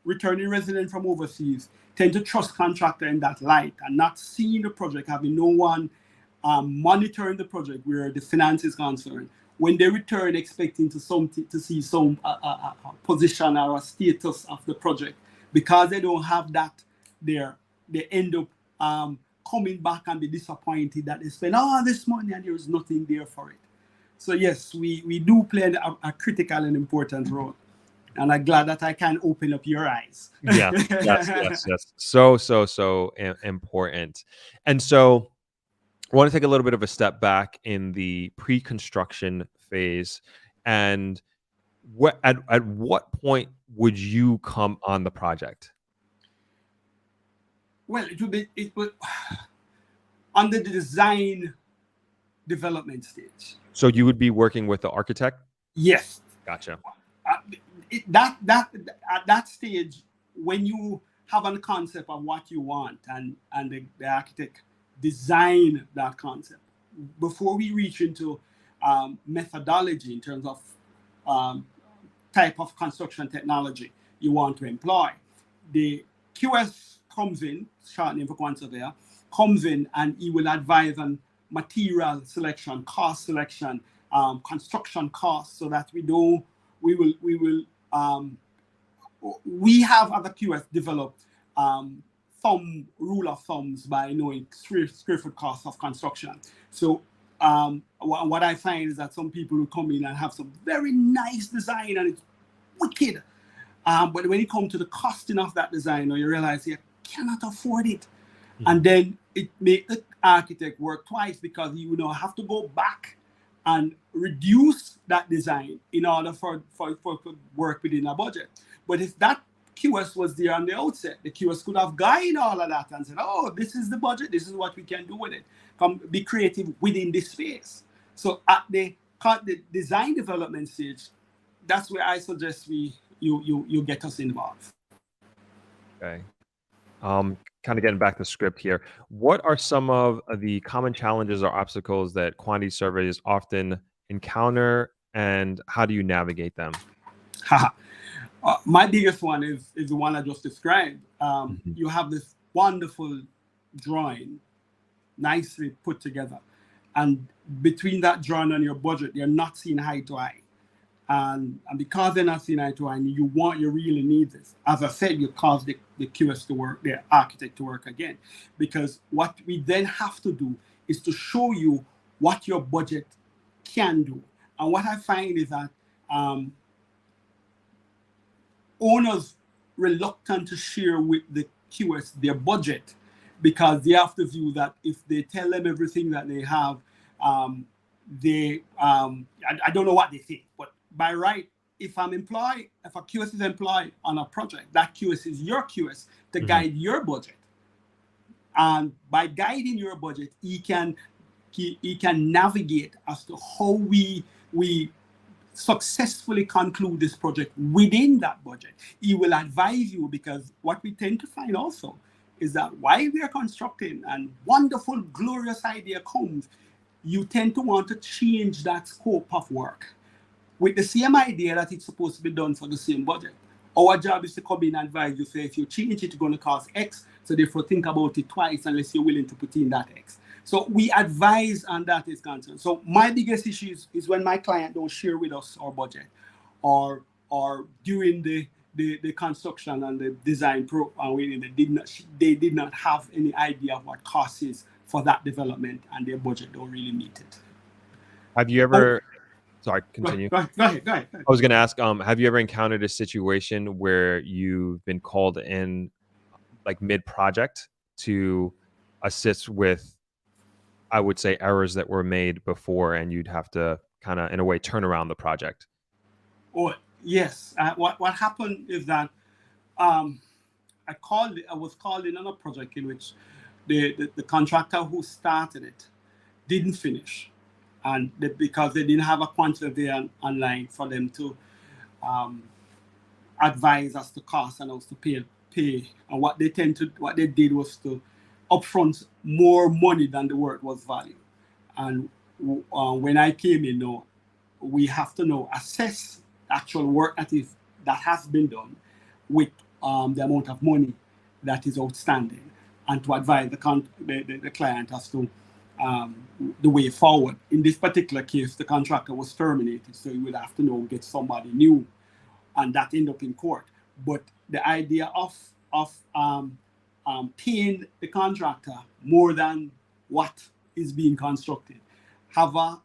returning resident from overseas tend to trust contractor in that light, and not seeing the project, having no one monitoring the project where the finance is concerned. When they return expecting to see some position or a status of the project, because they don't have that there, they end up coming back and be disappointed that they spend all this money and there's nothing there for it. So yes, we do play a critical and important role. And I'm glad that I can open up your eyes. Yeah, yes. So important. And so I want to take a little bit of a step back in the pre-construction phase. And at what point would you come on the project? Well, it would on the design development stage. So you would be working with the architect? Yes. Gotcha. At that stage, when you have a concept of what you want, and the architect design that concept, before we reach into methodology in terms of type of construction technology you want to employ, the QS comes in, short name for quantity surveyor, comes in, and he will advise on material selection, cost selection, construction costs, so that we have other QS developed rule of thumbs by knowing square foot costs of construction. So what I find is that some people will come in and have some very nice design and it's wicked. But when it comes to the costing of that design, you realize you cannot afford it. Mm-hmm. And then it makes the architect work twice, because you have to go back and reduce that design in order for work within a budget. But if that QS was there on the outset, the QS could have guided all of that and said, "Oh, this is the budget, this is what we can do with it. Come be creative within this space." So at the design development stage, that's where I suggest you get us involved. Okay. Kind of getting back to the script here. What are some of the common challenges or obstacles that quantity surveys often encounter, and how do you navigate them? My biggest one is the one I just described. Mhm. You have this wonderful drawing, nicely put together, and between that drawing and your budget, they're not seeing eye to eye. And because they're not seeing eye to eye, and you really need this. As I said, you cause the QS to work, the architect to work again, because what we then have to do is to show you what your budget can do. And what I find is that um, owners reluctant to share with the QS their budget because they have to view that if they tell them everything that they have, I don't know what they think, but by right, if a QS is employed on a project, that QS is your QS to Mhm. guide your budget. And by guiding your budget, he can navigate as to how we successfully conclude this project within that budget. He will advise you because what we tend to find also is that while we are constructing and wonderful, glorious idea comes, you tend to want to change that scope of work with the same idea that it's supposed to be done for the same budget. Our job is to come in and advise you, say, if you change it, it's going to cost X. So therefore, think about it twice unless you're willing to put in that X. So we advise on that is concerned. So my biggest issue is when my client don't share with us our budget or during the construction and the design pro they did not have any idea of what cost is for that development and their budget don't really meet it. Have you Oh, ever? Sorry, continue. go ahead. I was going to ask, have you ever encountered a situation where you've been called in, like mid-project, to assist with, I would say, errors that were made before, and you'd have to kind of, in a way, turn around the project? Oh, yes. What happened is that um, I was called in on a project in which the contractor who started it didn't finish, and because they didn't have a quantity online for them to um, advise us to cost and us to pay. And what they did was to upfront more money than the work was valued. And when I came in, now we have to now assess actual work that has been done with the amount of money that is outstanding, and to advise the client as to um, the way forward. In this particular case, the contractor was terminated, so you would have to now get somebody new, and that ended up in court. But the idea of paying the contractor more than what is being constructed cause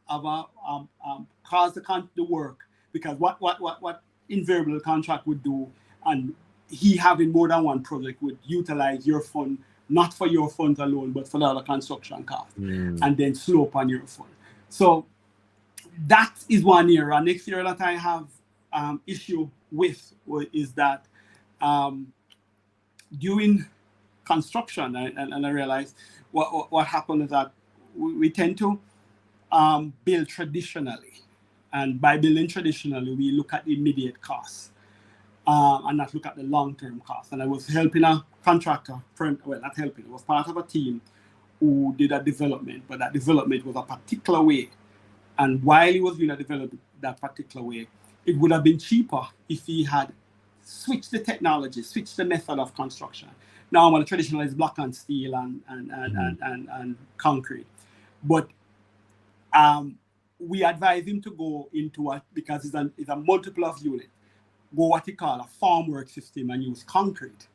the work, because what invariably the contract would do, and he having more than one project would utilize your fund not for your funds alone but for the other construction costs, and then slope on your fund. So that is one area. Next area that I have issue with is that during construction, and I realized what happened is that we tend to build traditionally. And by building traditionally, we look at the immediate costs and not look at the long-term costs. And I was helping a contractor, not helping, I was part of a team who did a development, but that development was a particular way. And while he was doing a development that particular way, it would have been cheaper if he had switched the technology, switched the method of construction. Now, the traditional is block and steel and concrete. But we advise him to go into because it's a multiple of unit, go what he call a formwork system and use concrete.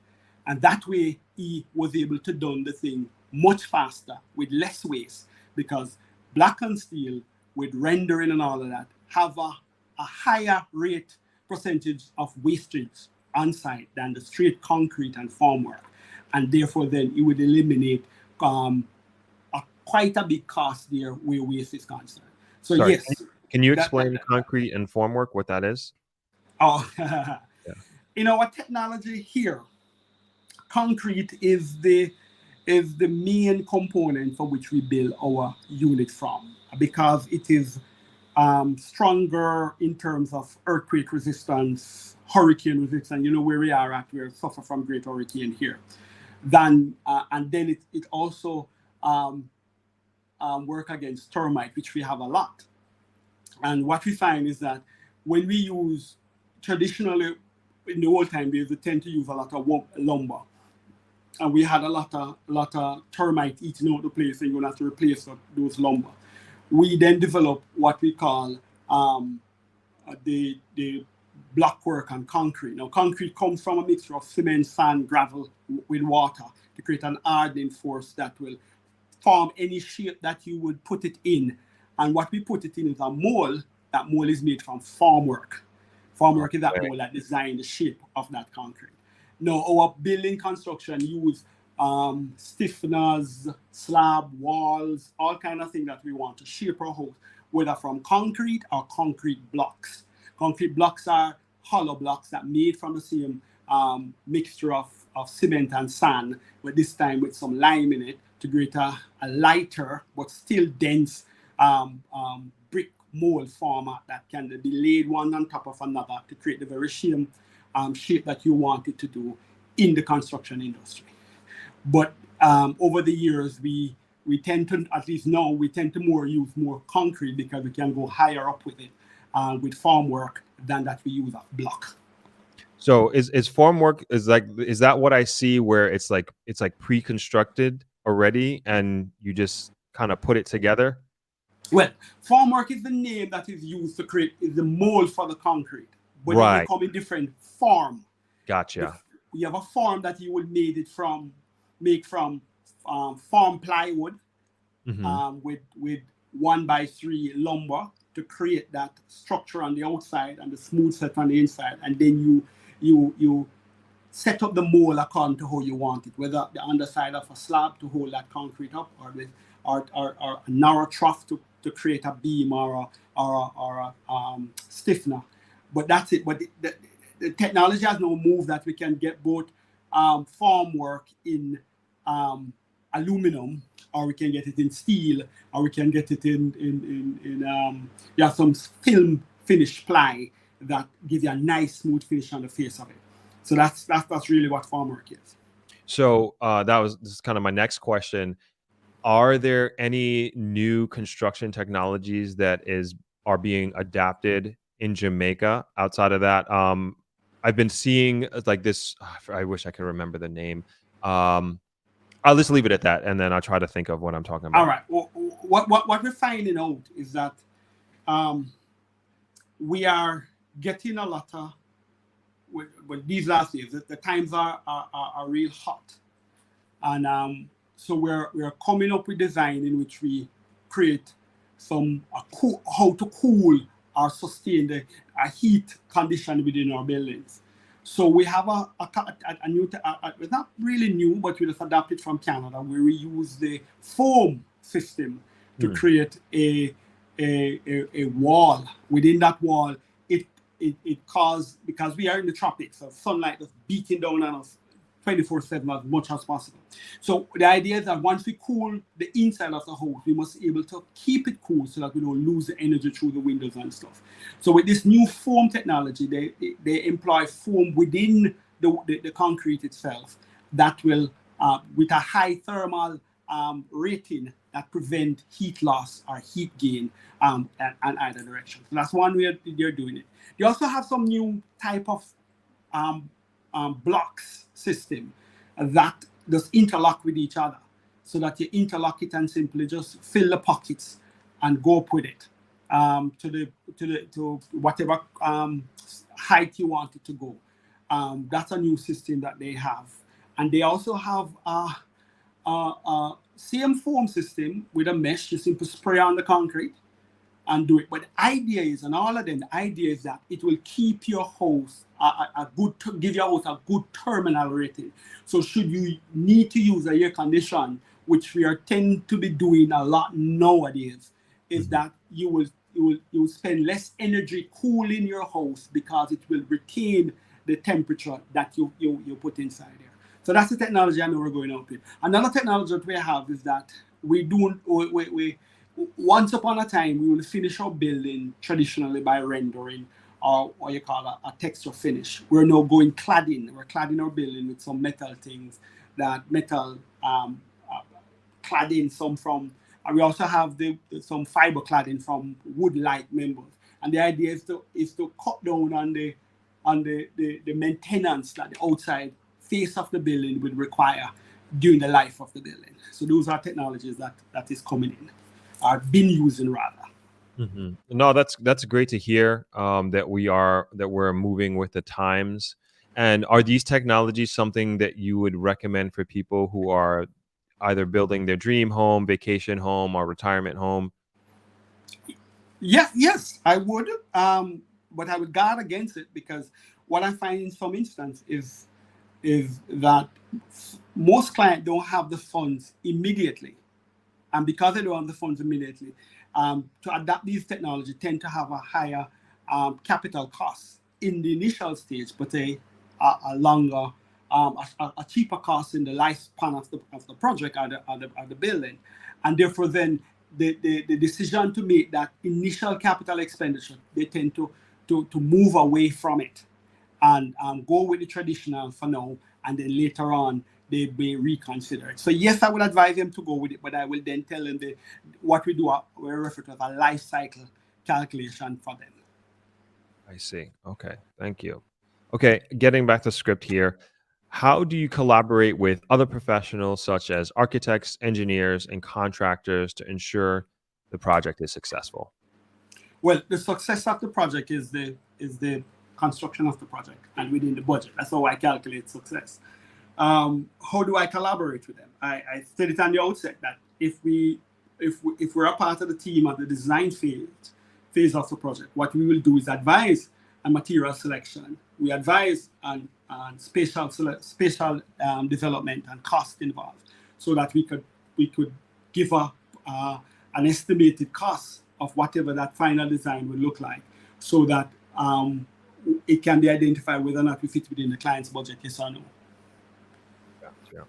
And that way he was able to do the thing much faster with less waste, because block and steel with rendering and all of that have a higher rate percentage of wastage on site than the straight concrete and formwork. And therefore then it would eliminate quite a big cost there where waste is concerned. So Sorry, yes. can you explain concrete and formwork, what that is? Oh, Yeah. In our technology here, concrete is the main component for which we build our unit from, because it is stronger in terms of earthquake resistance, hurricane resistance. You know where we are at, we suffer from great hurricane here. And then it also work against termite, which we have a lot. And what we find is that when we use traditionally in the old time days, they tend to use a lot of lumber. And we had a lot of termite eating out the place, and you're going to have to replace those lumber. We then developed what we call the block work and concrete. Now, concrete comes from a mixture of cement, sand, gravel with water to create an hardening force that will form any shape that you would put it in. And what we put it in is a mold. That mold is made from formwork. Formwork is that mold that designs the shape of that concrete. Now, our building construction use stiffeners, slab, walls, all kind of things that we want to shape our house, whether from concrete or concrete blocks. Concrete blocks are hollow blocks that made from the same mixture of cement and sand, but this time with some lime in it to create a lighter but still dense brick mold format that can be laid one on top of another to create the very same shape that you want it to do in the construction industry. But over the years, we tend to, at least now, we tend to use more concrete because we can go higher up with it with formwork than that we use a block. So is formwork is that what I see where it's like pre-constructed already and you just kind of put it together? Well, formwork is the name that is used to create is the mold for the concrete, but right. They come in different form. Gotcha. You have a form that you would make from farm plywood with 1x3 lumber to create that structure on the outside and the smooth set on the inside, and then you set up the mold according to how you want it, whether the underside of a slab to hold that concrete up, or a narrow trough to create a beam or a stiffener. But that's it. But the technology has now moved that we can get both formwork in aluminum, or we can get it in steel, or we can get it in some film finish ply that gives you a nice smooth finish on the face of it. So that's really what formwork is. So this is kind of my next question. Are there any new construction technologies that are being adapted in Jamaica outside of that? I've been seeing like this. I wish I could remember the name. I'll just leave it at that, and then I'll try to think of what I'm talking about. All right. Well, what we're finding out is that we are getting a lot of with these last years. The times are real hot, and so we're coming up with design in which we create how to cool or sustain the heat condition within our buildings. So we have a new, it's not really new, but we just adapted from Canada, where we use the foam system to create a wall. Within that wall, it causes, because we are in the tropics, so sunlight is beating down on us 24/7 as much as possible. So the idea is that once we cool the inside of the house, we must be able to keep it cool so that we don't lose the energy through the windows and stuff. So with this new foam technology, they employ foam within the concrete itself that will, with a high thermal rating, that prevent heat loss or heat gain in either direction. So that's one way they're doing it. They also have some new type of blocks system that just interlock with each other, so that you interlock it and simply just fill the pockets and go up with it to whatever height you want it to go. That's a new system that they have, and they also have a same foam system with a mesh. You simply spray on the concrete and do it. But the idea is, and all of them, the idea is that it will keep your house give your house a good terminal rating. So should you need to use a air condition, which we tend to be doing a lot nowadays, is that you will spend less energy cooling your house because it will retain the temperature that you put inside there. So that's the technology I know we're going out with. Another technology that we have is that we once upon a time, we will finish our building traditionally by rendering, or what you call a texture finish. We're now going cladding. We're cladding our building with some metal things, cladding, some from, and we also have some fiber cladding from wood-like members. And the idea is to cut down on the on the maintenance that the outside face of the building would require during the life of the building. So those are technologies that is coming in, are being using rather. Mm-hmm. No, that's great to hear, that we're moving with the times. And are these technologies something that you would recommend for people who are either building their dream home, vacation home, or retirement home? Yes, I would. But I would guard against it, because what I find in some instance is that most clients don't have the funds immediately, and because they don't have the funds immediately, to adapt these technologies tend to have a higher capital cost in the initial stage, but a longer, a cheaper cost in the lifespan of the project or the building, and therefore then the decision to make that initial capital expenditure, they tend to move away from it and go with the traditional for now, and then later on they may reconsider it. So yes, I would advise them to go with it, but I will then tell them what we do, we refer to as a life cycle calculation for them. I see. Okay, thank you. Okay, getting back to script here. How do you collaborate with other professionals such as architects, engineers, and contractors to ensure the project is successful? Well, the success of the project is the construction of the project and within the budget. That's how I calculate success. How do I collaborate with them? I said it on the outset that if we're a part of the team at the design phase of the project, what we will do is advise on material selection. We advise on spatial development and cost involved, so that we could give an estimated cost of whatever that final design would look like, so that it can be identified whether or not we fit within the client's budget, yes or no. Yeah.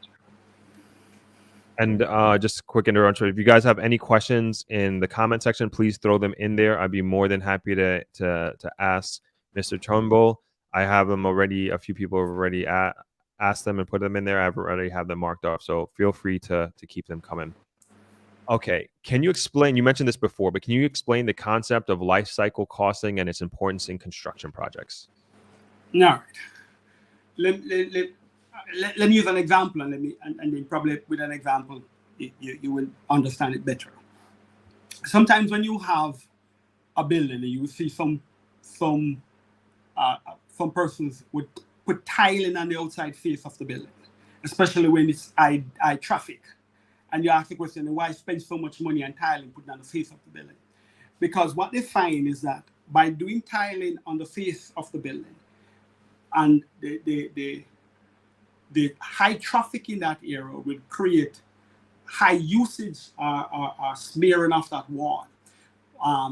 And just a quick interruption. If you guys have any questions in the comment section, please throw them in there. I'd be more than happy to ask Mr. Turnbull. I have them already. A few people have already asked them and put them in there. I've already have them marked off. So feel free to keep them coming. Okay. Can you explain, you mentioned this before, but can you explain the concept of life cycle costing and its importance in construction projects? All right. Let me use an example, and then probably with an example you will understand it better. Sometimes when you have a building and you see some persons would put tiling on the outside face of the building, especially when it's high traffic, and you ask the question, why spend so much money on tiling put on the face of the building? Because what they find is that by doing tiling on the face of the building, and the high traffic in that area will create high usage or smearing of that wall.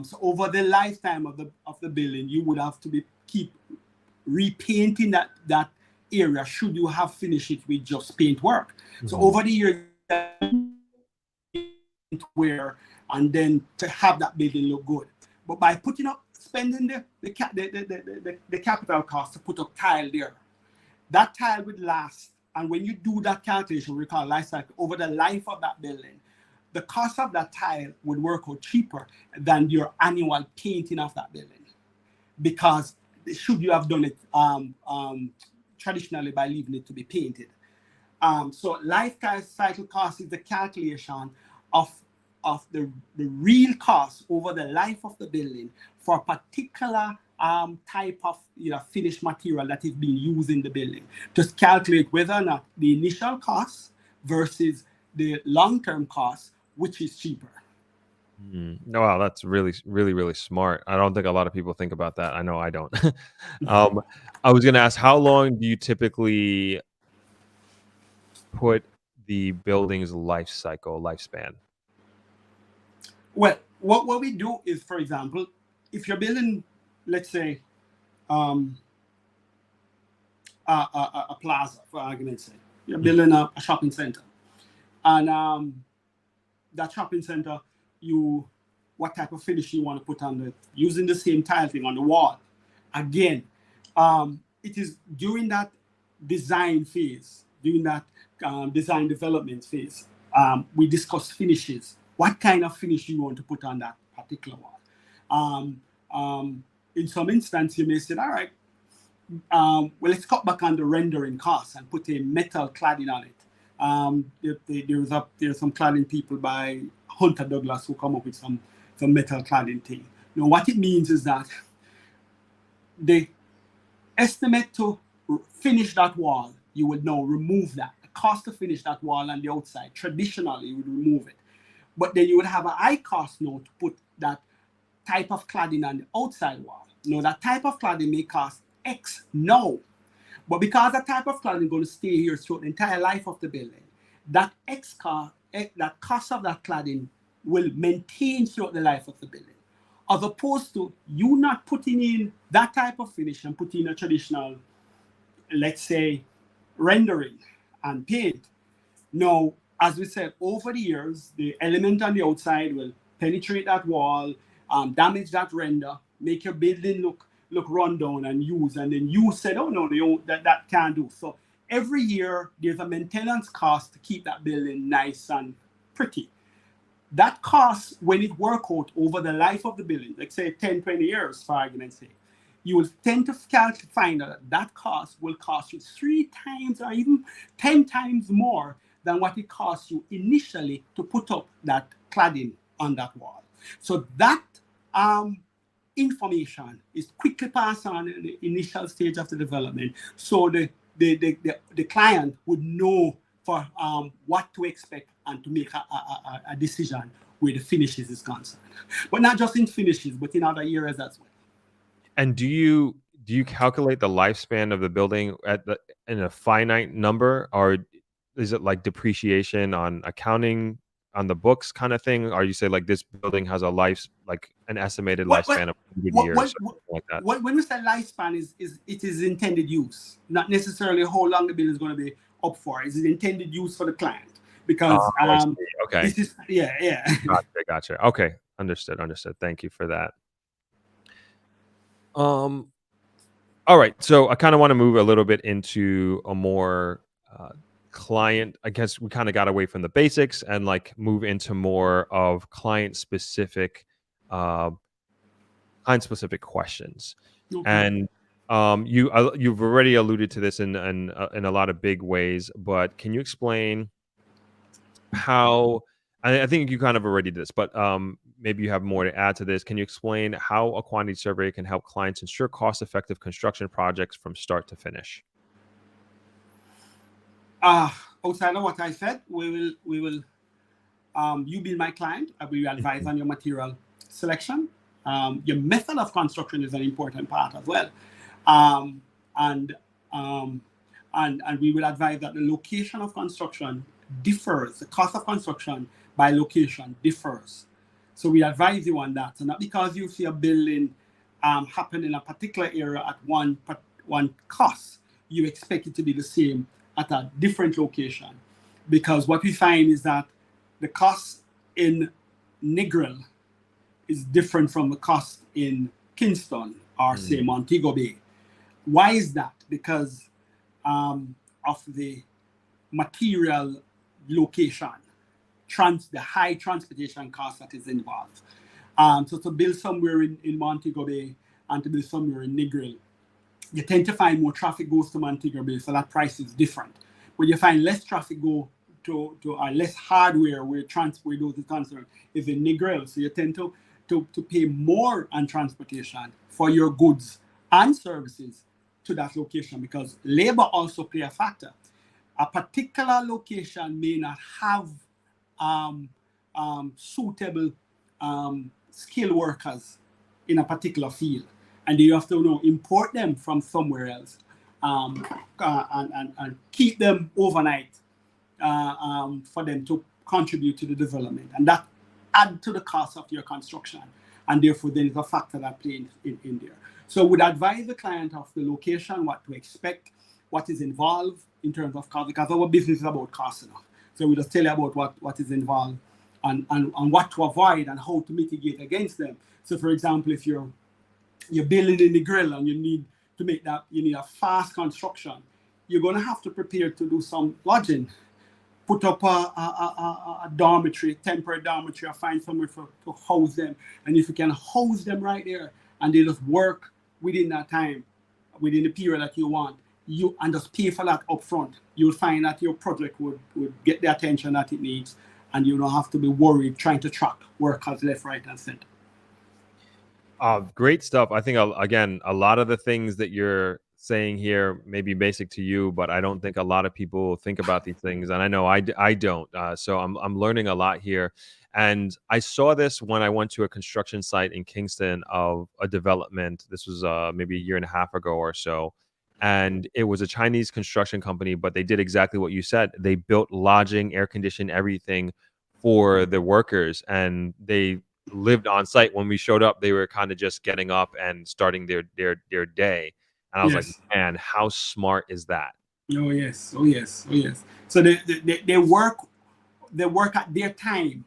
So over the lifetime of the building, you would have to keep repainting that area should you have finished it with just paint work. Mm-hmm. So over the years, and then to have that building look good. But by spending the capital cost to put up tile there, that tile would last, and when you do that calculation, we call life cycle, over the life of that building, the cost of that tile would work out cheaper than your annual painting of that building, because should you have done it traditionally by leaving it to be painted. So life cycle cost is the calculation of the real cost over the life of the building for a particular type of finished material that is being used in the building. Just calculate whether or not the initial cost versus the long-term cost, which is cheaper. Wow, that's really, really, really smart. I don't think a lot of people think about that. I know I don't. I was going to ask, how long do you typically put the building's lifespan? Well, what we do is, for example, if you're building, let's say, a plaza, for argument's sake, you're building a shopping center, and that shopping center, what type of finish you want to put on it, using the same tile thing on the wall. Again, it is during that design phase, during that design development phase, we discuss finishes. What kind of finish you want to put on that particular wall? In some instance, you may say, all right, well, let's cut back on the rendering costs and put a metal cladding on it. There's some cladding people by Hunter Douglas who come up with some metal cladding thing. Now, what it means is that the estimate to finish that wall, you would now remove that. The cost to finish that wall on the outside, traditionally, you would remove it. But then you would have a high cost now to put that type of cladding on the outside wall. Now, that type of cladding may cost X now. But because that type of cladding is going to stay here throughout the entire life of the building, that that cost of that cladding will maintain throughout the life of the building. As opposed to you not putting in that type of finish and putting in a traditional, let's say, rendering and paint. Now, as we said, over the years, the element on the outside will penetrate that wall, damage that render, make your building look run down and used, and then you said, oh no, that can't do. So every year there's a maintenance cost to keep that building nice and pretty. That cost, when it work out over the life of the building, like say 10, 20 years, for argument's sake, you will tend to find that cost will cost you 3 times or even 10 times more than what it costs you initially to put up that cladding on that wall. So that information is quickly passed on in the initial stage of the development. So the client would know for what to expect and to make a decision where the finishes is concerned. But not just in finishes, but in other areas as well. And do you calculate the lifespan of the building in a finite number, or is it like depreciation on accounting on the books kind of thing? Or you say like this building has a like an estimated lifespan of 100 years, or something like that? When we say lifespan, it is intended use, not necessarily how long the building is going to be up for. It's intended use for the client because okay, this is yeah. Gotcha. Okay, understood. Thank you for that. All right, so I kind of want to move a little bit into a more client. I guess we kind of got away from the basics and like move into more of client specific questions. Okay. And you've already alluded to this in a lot of big ways, but can you explain how? I think you kind of already did this, but maybe you have more to add to this. Can you explain how a quantity survey can help clients ensure cost-effective construction projects from start to finish? Outside of what I said, we will you being my client, I will advise on your material selection. Your method of construction is an important part as well. And we will advise that the location of construction differs. The cost of construction by location differs. So we advise you on that. So not because you see a building happen in a particular area at one cost, you expect it to be the same at a different location. Because what we find is that the cost in Negril is different from the cost in Kingston or say Montego Bay. Why is that? Because of the material location, the high transportation cost that is involved. So to build somewhere in Montego Bay and to build somewhere in Negril, you tend to find more traffic goes to Montego Bay, so that price is different. But you find less traffic go to less hardware where transport those is concerned is in Negril. So you tend to pay more on transportation for your goods and services to that location because labor also play a factor. A particular location may not have suitable skilled workers in a particular field, and you have to import them from somewhere else and keep them overnight for them to contribute to the development, and that add to the cost of your construction, and therefore there is a factor that plays in there. So would advise the client of the location, what to expect, what is involved in terms of cost, because our business is about cost enough. So we just tell you about what is involved and what to avoid and how to mitigate against them. So for example, if you're building in the grill and you need to make that, you need a fast construction, you're going to have to prepare to do some lodging, put up a dormitory, temporary dormitory, or find somewhere to house them. And if you can house them right there and they just work within that time, within the period that you want, and just pay for that upfront, you'll find that your project would get the attention that it needs, and you don't have to be worried trying to track workers left, right, and center. Great stuff. I think, again, a lot of the things that you're saying here may be basic to you, but I don't think a lot of people think about these things. And I know I don't. So I'm learning a lot here. And I saw this when I went to a construction site in Kingston of a development. This was maybe a year and a half ago or so. And it was a Chinese construction company, but they did exactly what you said. They built lodging, air conditioning, everything for the workers, and they lived on site. When we showed up, they were kind of just getting up and starting their day. And I was like, man, how smart is that? Oh yes. So they work at their time,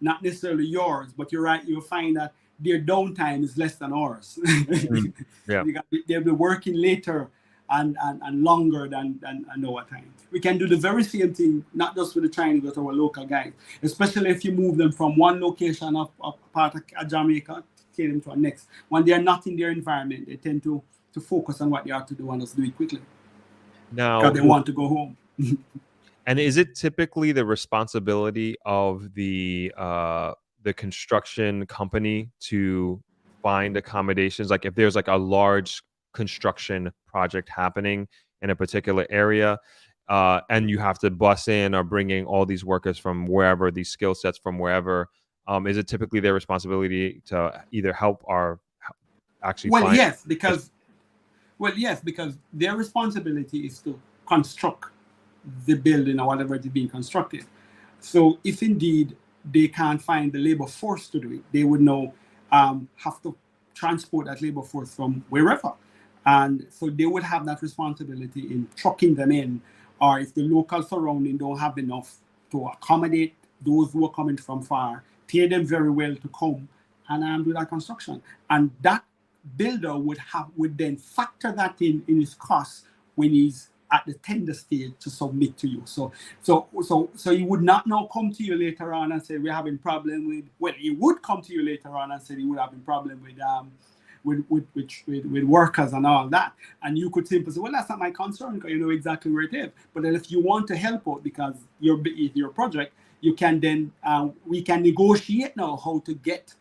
not necessarily yours, but you're right, you'll find that their downtime is less than ours. Yeah. They'll be working later and longer than our time. We can do the very same thing, not just with the Chinese, but our local guys, especially if you move them from one location of part of Jamaica, take them to a next. When they are not in their environment, they tend to focus on what they have to do and just do it quickly. Now, because they want to go home. And is it typically the responsibility of the construction company to find accommodations? Like if there's like a large construction project happening in a particular area, and you have to bus in or bring in all these workers from wherever, these skill sets from wherever, is it typically their responsibility to either help or actually find? Yes, because their responsibility is to construct the building or whatever is being constructed. So if indeed they can't find the labor force to do it, they would now have to transport that labor force from wherever. And so they would have that responsibility in trucking them in, or if the local surrounding don't have enough to accommodate those who are coming from far, pay them very well to come and do that construction. And that builder would then factor that in his costs when he's at the tender stage to submit to you. So he would not now come to you later on and say we're having problem with. Well, he would come to you later on and say he would have a problem with workers and all that, and you could simply say, well, that's not my concern because you know exactly where it is. But then if you want to help out because your project, you can then we can negotiate now how to get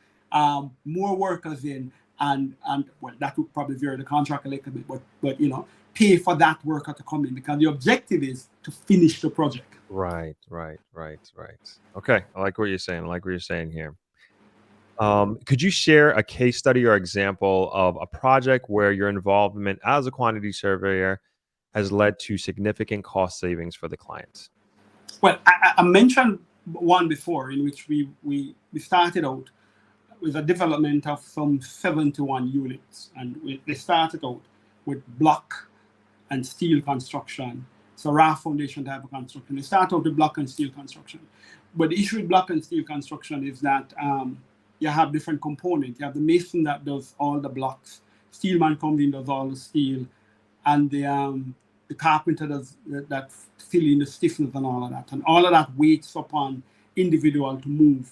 more workers in, and well, that would probably vary the contract a little bit, but you know, pay for that worker to come in because the objective is to finish the project. Right. Okay, I like what you're saying here. Could you share a case study or example of a project where your involvement as a quantity surveyor has led to significant cost savings for the clients? Well, I mentioned one before in which we started out with a development of some 71 units, and they started out with block and steel construction, so raft foundation type of construction. They start out with block and steel construction, but the issue with block and steel construction is that you have different components. You have the mason that does all the blocks, steelman comes in, does all the steel, and the carpenter does that fill in the stiffness and all of that. And all of that waits upon individual to move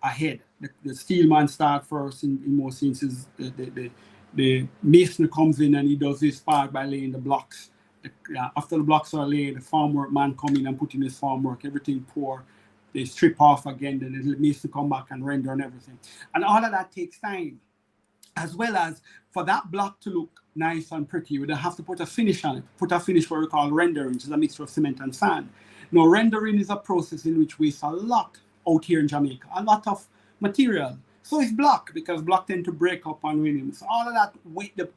ahead. The steelman starts first in most instances. The mason comes in and he does his part by laying the blocks. After the blocks are laid, the formwork man come in and put in his formwork, everything pour. They strip off again, then it needs to come back and render and everything. And all of that takes time. As well as for that block to look nice and pretty, we don't have to put a finish on it. Put a finish what we call rendering, which is a mixture of cement and sand. Now, rendering is a process in which we use a lot out here in Jamaica, a lot of material. So it's block, because block tend to break up on rhythm. So all of that weight, the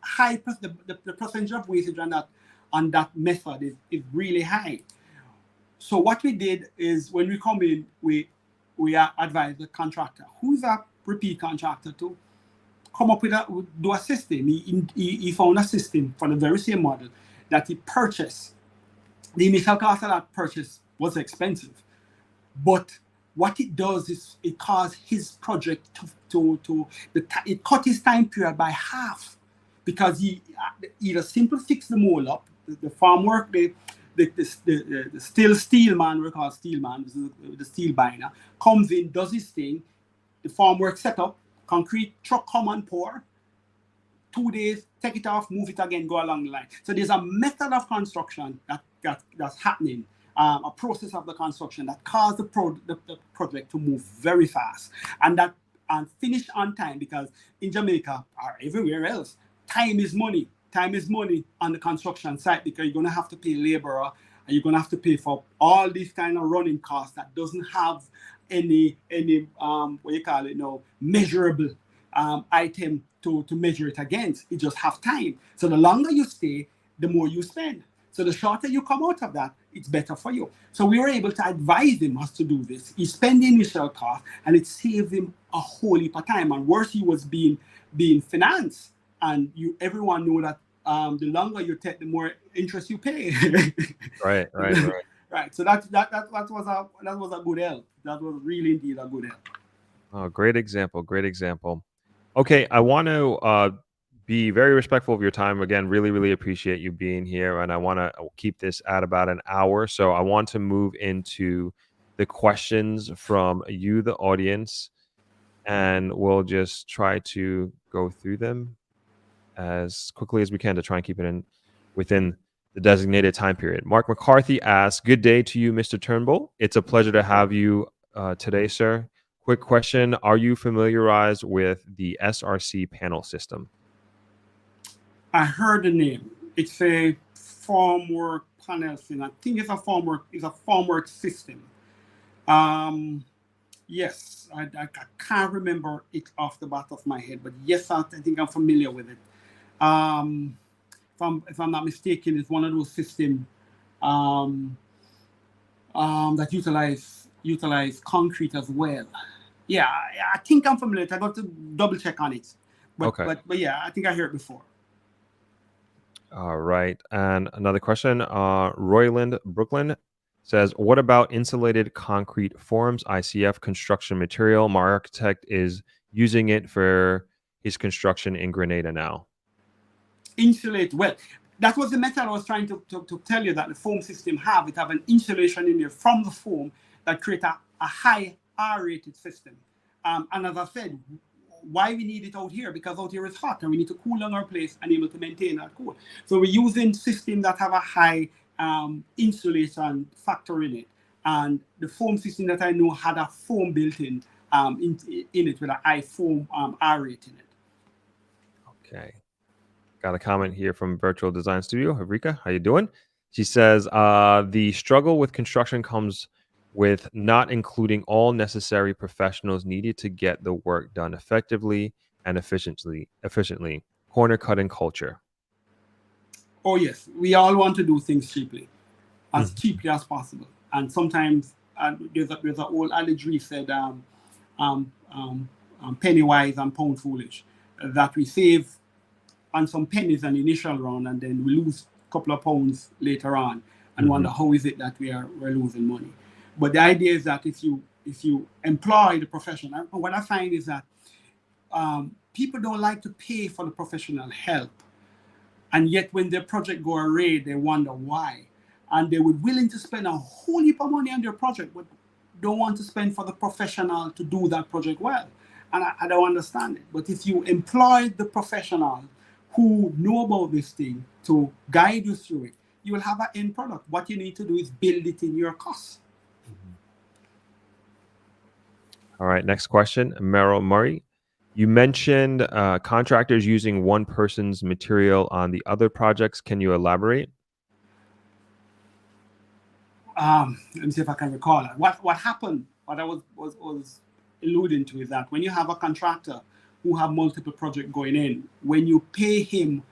percentage of wastage on that method is really high. So what we did is when we come in, we advise the contractor, who's a repeat contractor, to come up with do a system. He found a system for the very same model that he purchased. The initial cost of that purchase was expensive, but what it does is it caused his project it cut his time period by half, because he either simply fixed the mold up, the farm work, the steel man, we call steel man, the steel binder, comes in, does his thing, the farm work set up, concrete truck come and pour, 2 days, take it off, move it again, go along the line. So there's a method of construction that's happening, a process of the construction that caused the project to move very fast and finish on time, because in Jamaica or everywhere else, time is money. Time is money on the construction site, because you're going to have to pay laborer and you're going to have to pay for all these kind of running costs that doesn't have any what you call it now, measurable item to measure it against. It just have time. So the longer you stay, the more you spend. So the shorter you come out of that, it's better for you. So we were able to advise him as to do this. He spent the initial cost, and it saved him a whole heap of time. And worse, he was being financed, and everyone know that the longer you take, the more interest you pay. Right. Right. So that was a good help. That was really indeed a good help. Oh, great example. Okay, I want to be very respectful of your time. Again, really appreciate you being here, and I want to keep this at about an hour. So I want to move into the questions from you, the audience, and we'll just try to go through them as quickly as we can to try and keep it within the designated time period. Mark McCarthy asks, "Good day to you, Mr. Turnbull. It's a pleasure to have you today, sir. Quick question: are you familiarized with the SRC panel system?" I heard the name. It's a formwork panel thing. I think it's a formwork system. Yes, I can't remember it off the back of my head, but yes, I think I'm familiar with it. If I'm not mistaken, it's one of those systems that utilize concrete as well. Yeah, I think I'm familiar. I got to double check on it. But, Okay. But yeah, I think I heard it before. All right. And another question, Royland Brooklyn says, "What about insulated concrete forms, ICF construction material? My architect is using it for his construction in Grenada now." Insulate, well, that was the method I was trying to tell you, that the foam system have an insulation in there from the foam that create a high R-rated system. And as I said, why we need it out here? Because out here is hot and we need to cool down our place and able to maintain that cool. So we're using systems that have a high insulation factor in it. And the foam system that I know had a foam built in it with a high foam R rate in it. Okay. Got a comment here from Virtual Design Studio. Eureka, how you doing? She says, "The struggle with construction comes with not including all necessary professionals needed to get the work done effectively and efficiently. Corner cutting culture." Oh yes, we all want to do things cheaply, as cheaply as possible. And sometimes there's an old adage we said, penny wise and pound foolish, that we save on some pennies in the initial round, and then we lose a couple of pounds later on, and wonder how is it that we're losing money. But the idea is that if you employ the professional, what I find is that people don't like to pay for the professional help, and yet when their project go awry, they wonder why, and they would willing to spend a whole heap of money on their project, but don't want to spend for the professional to do that project well. And I don't understand it. But if you employ the professional who know about this thing to guide you through it, you will have an end product. What you need to do is build it in your costs. All right, next question, Merrill Murray. "You mentioned contractors using one person's material on the other projects. Can you elaborate?" Let me see if I can recall it. What happened, what I was alluding to, is that when you have a contractor who have multiple projects going in, when you pay him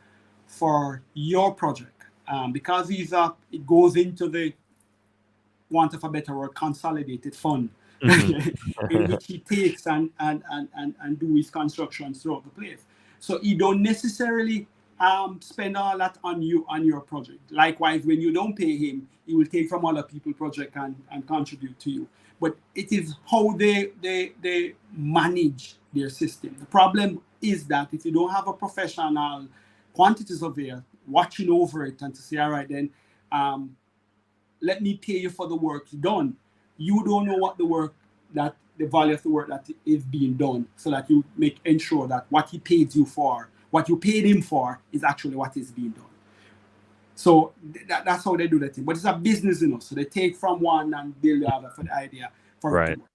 for your project, because it goes into the, want of a better word, consolidated fund, in which he takes and do his construction throughout the place. So he don't necessarily spend all that on your project. Likewise, when you don't pay him, he will take from other people's project and contribute to you. But it is how they manage their system. The problem is that if you don't have a professional quantity surveyor watching over it and to say, all right, then let me pay you for the work done. You don't know what the value of the work that is being done, so that you ensure that what he paid you for What you paid him for is actually what is being done. So that's how they do the thing. But it's a business, so they take from one and build the other for the idea for it to work.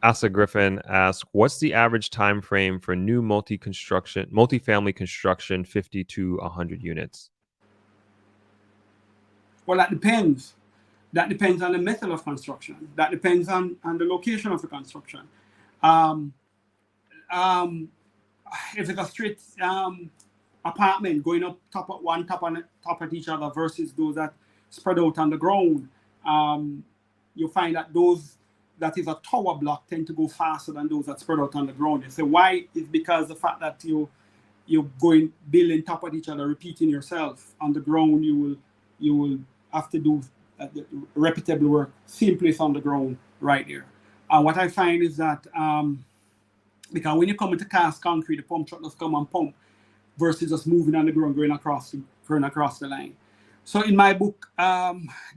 Asa Griffin asks, what's the average time frame for new multifamily construction, 50 to 100 units? Well, that depends. That depends on the method of construction. That depends on the location of the construction. If it's a straight apartment going up top of each other versus those that spread out on the ground, you find that those that is a tower block tend to go faster than those that spread out on the ground. You say why? It's because the fact that you're going building top of each other, repeating yourself. On the ground, you will have to do repetible work, same place on the ground right there. What I find is that because when you come into cast concrete, the pump truck does come and pump versus just moving on the ground, going across the line. So in my book,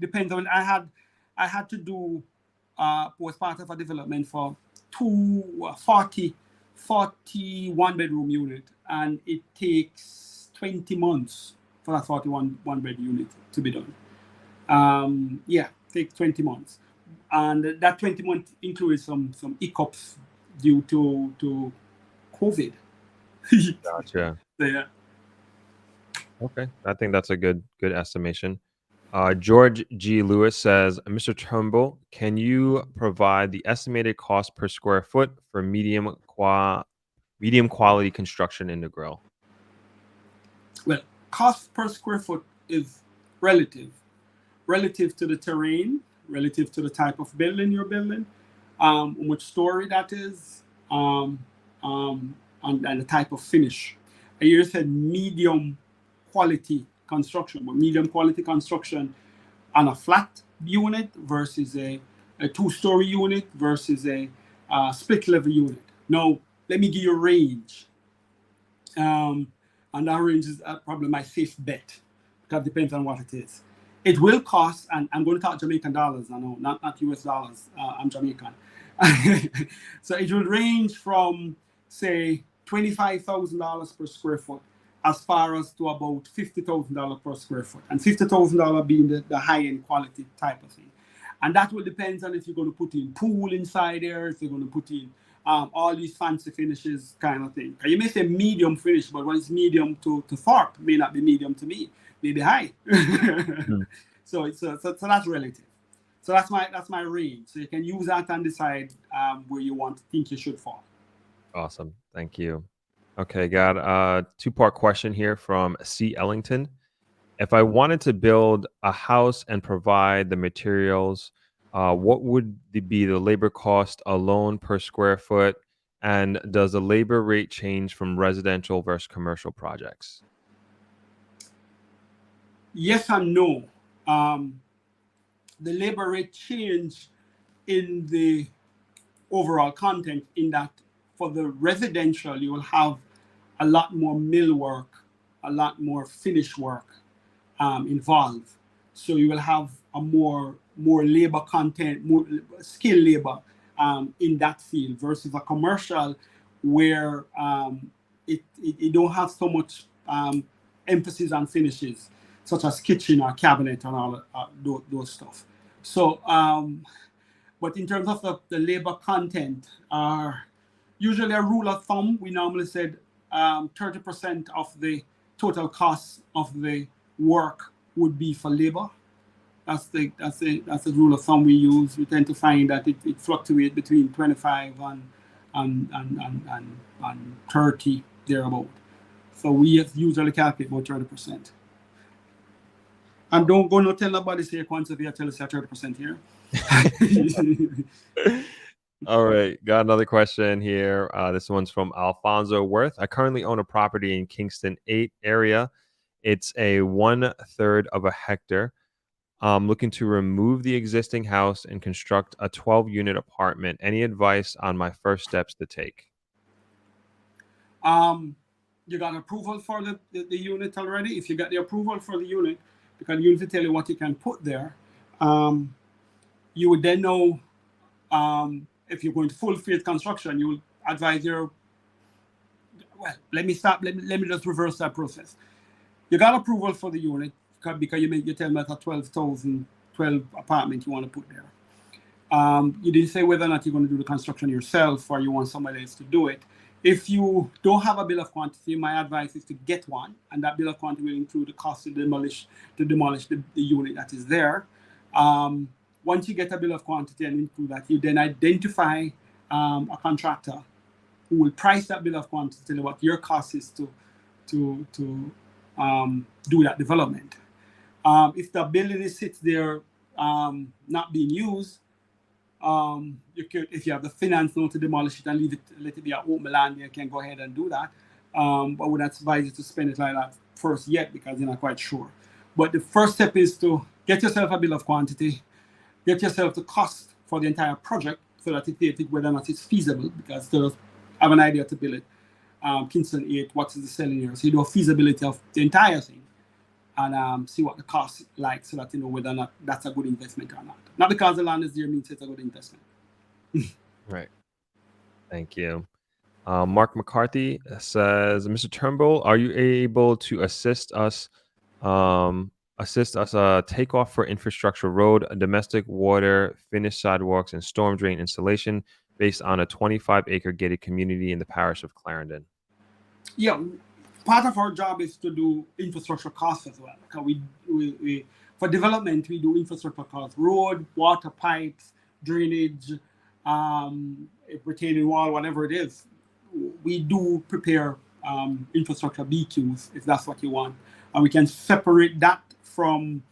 depends on, I had to do was part of a development for 40 one-bedroom unit, and it takes 20 months for that 41 one-bed unit to be done. Takes 20 months. And that 20 months includes some hiccups due to COVID. Gotcha. Yeah. Okay, I think that's a good estimation. George G. Lewis says, Mr. Turnbull, can you provide the estimated cost per square foot for medium quality construction in the grill? Well, cost per square foot is relative to the terrain, relative to the type of building you're building, which story that is, and the type of finish. I just said medium quality construction, but medium quality construction on a flat unit versus a two-story unit versus a split level unit. Now, let me give you a range. And that range is probably my safe bet, because it depends on what it is. It will cost, and I'm going to talk Jamaican dollars, I know, not US dollars. I'm Jamaican. So it will range from, say, $25,000 per square foot as far as to about $50,000 per square foot. And $50,000 being the high-end quality type of thing. And that will depend on if you're going to put in pool inside there, if you're going to put in all these fancy finishes kind of thing. You may say medium finish, but when it's medium to Thorpe, may not be medium to me, maybe high. So that's relative. So that's my range. So you can use that and decide where you think you should fall. Awesome. Thank you. Okay, got a two-part question here from C. Ellington. If I wanted to build a house and provide the materials, what would be the labor cost alone per square foot? And does the labor rate change from residential versus commercial projects? Yes and no. The labor rate change in the overall content, in that for the residential, you will have a lot more mill work, a lot more finish work involved. So you will have a more labor content, more skilled labor in that field versus a commercial where it don't have so much emphasis on finishes, such as kitchen or cabinet and all those stuff. So, but in terms of the labor content, usually a rule of thumb, we normally said 30% of the total cost of the work would be for labor. That's the rule of thumb we use. We tend to find that it fluctuates between 25 and 30 thereabout. So we usually calculate about 30%. And don't go no tell nobody say quantity, tell us 30% here. All right, got another question here. This one's from Alfonso Worth. I currently own a property in Kingston 8 area. It's a 1/3 of a hectare. I'm looking to remove the existing house and construct a 12-unit apartment. Any advice on my first steps to take? You got approval for the unit already? If you got the approval for the unit, because the unit will tell you what you can put there, you would then know if you're going to full-field construction, you will advise well, let me stop. Let me just reverse that process. You got approval for the unit because you tell me that's a 12 apartment you want to put there. You didn't say whether or not you're going to do the construction yourself or you want somebody else to do it. If you don't have a bill of quantity, my advice is to get one, and that bill of quantity will include the cost to demolish the unit that is there. Once you get a bill of quantity and include that, you then identify a contractor who will price that bill of quantity, tell you what your cost is to do that development. If the building sits there not being used, you could, if you have the finance now to demolish it and let it be an open land, you can go ahead and do that. But I would not advise you to spend it like that first yet because you're not quite sure. But the first step is to get yourself a bill of quantity, get yourself the cost for the entire project so that you think whether or not it's feasible, because to have an idea to build it. Kingston 8, what is the selling area? So you do a feasibility of the entire thing and see what the cost is like so that you know whether or not that's a good investment or not. Not because the land is there means it's a good investment. Right. Thank you. Mark McCarthy says, Mr. Turnbull, are you able to assist us takeoff for infrastructure road, domestic water, finished sidewalks, and storm drain installation based on a 25-acre gated community in the parish of Clarendon? Yeah, part of our job is to do infrastructure costs as well. Because we for development, we do infrastructure costs, road, water pipes, drainage, retaining wall, whatever it is. We do prepare infrastructure BQs if that's what you want. And we can separate that from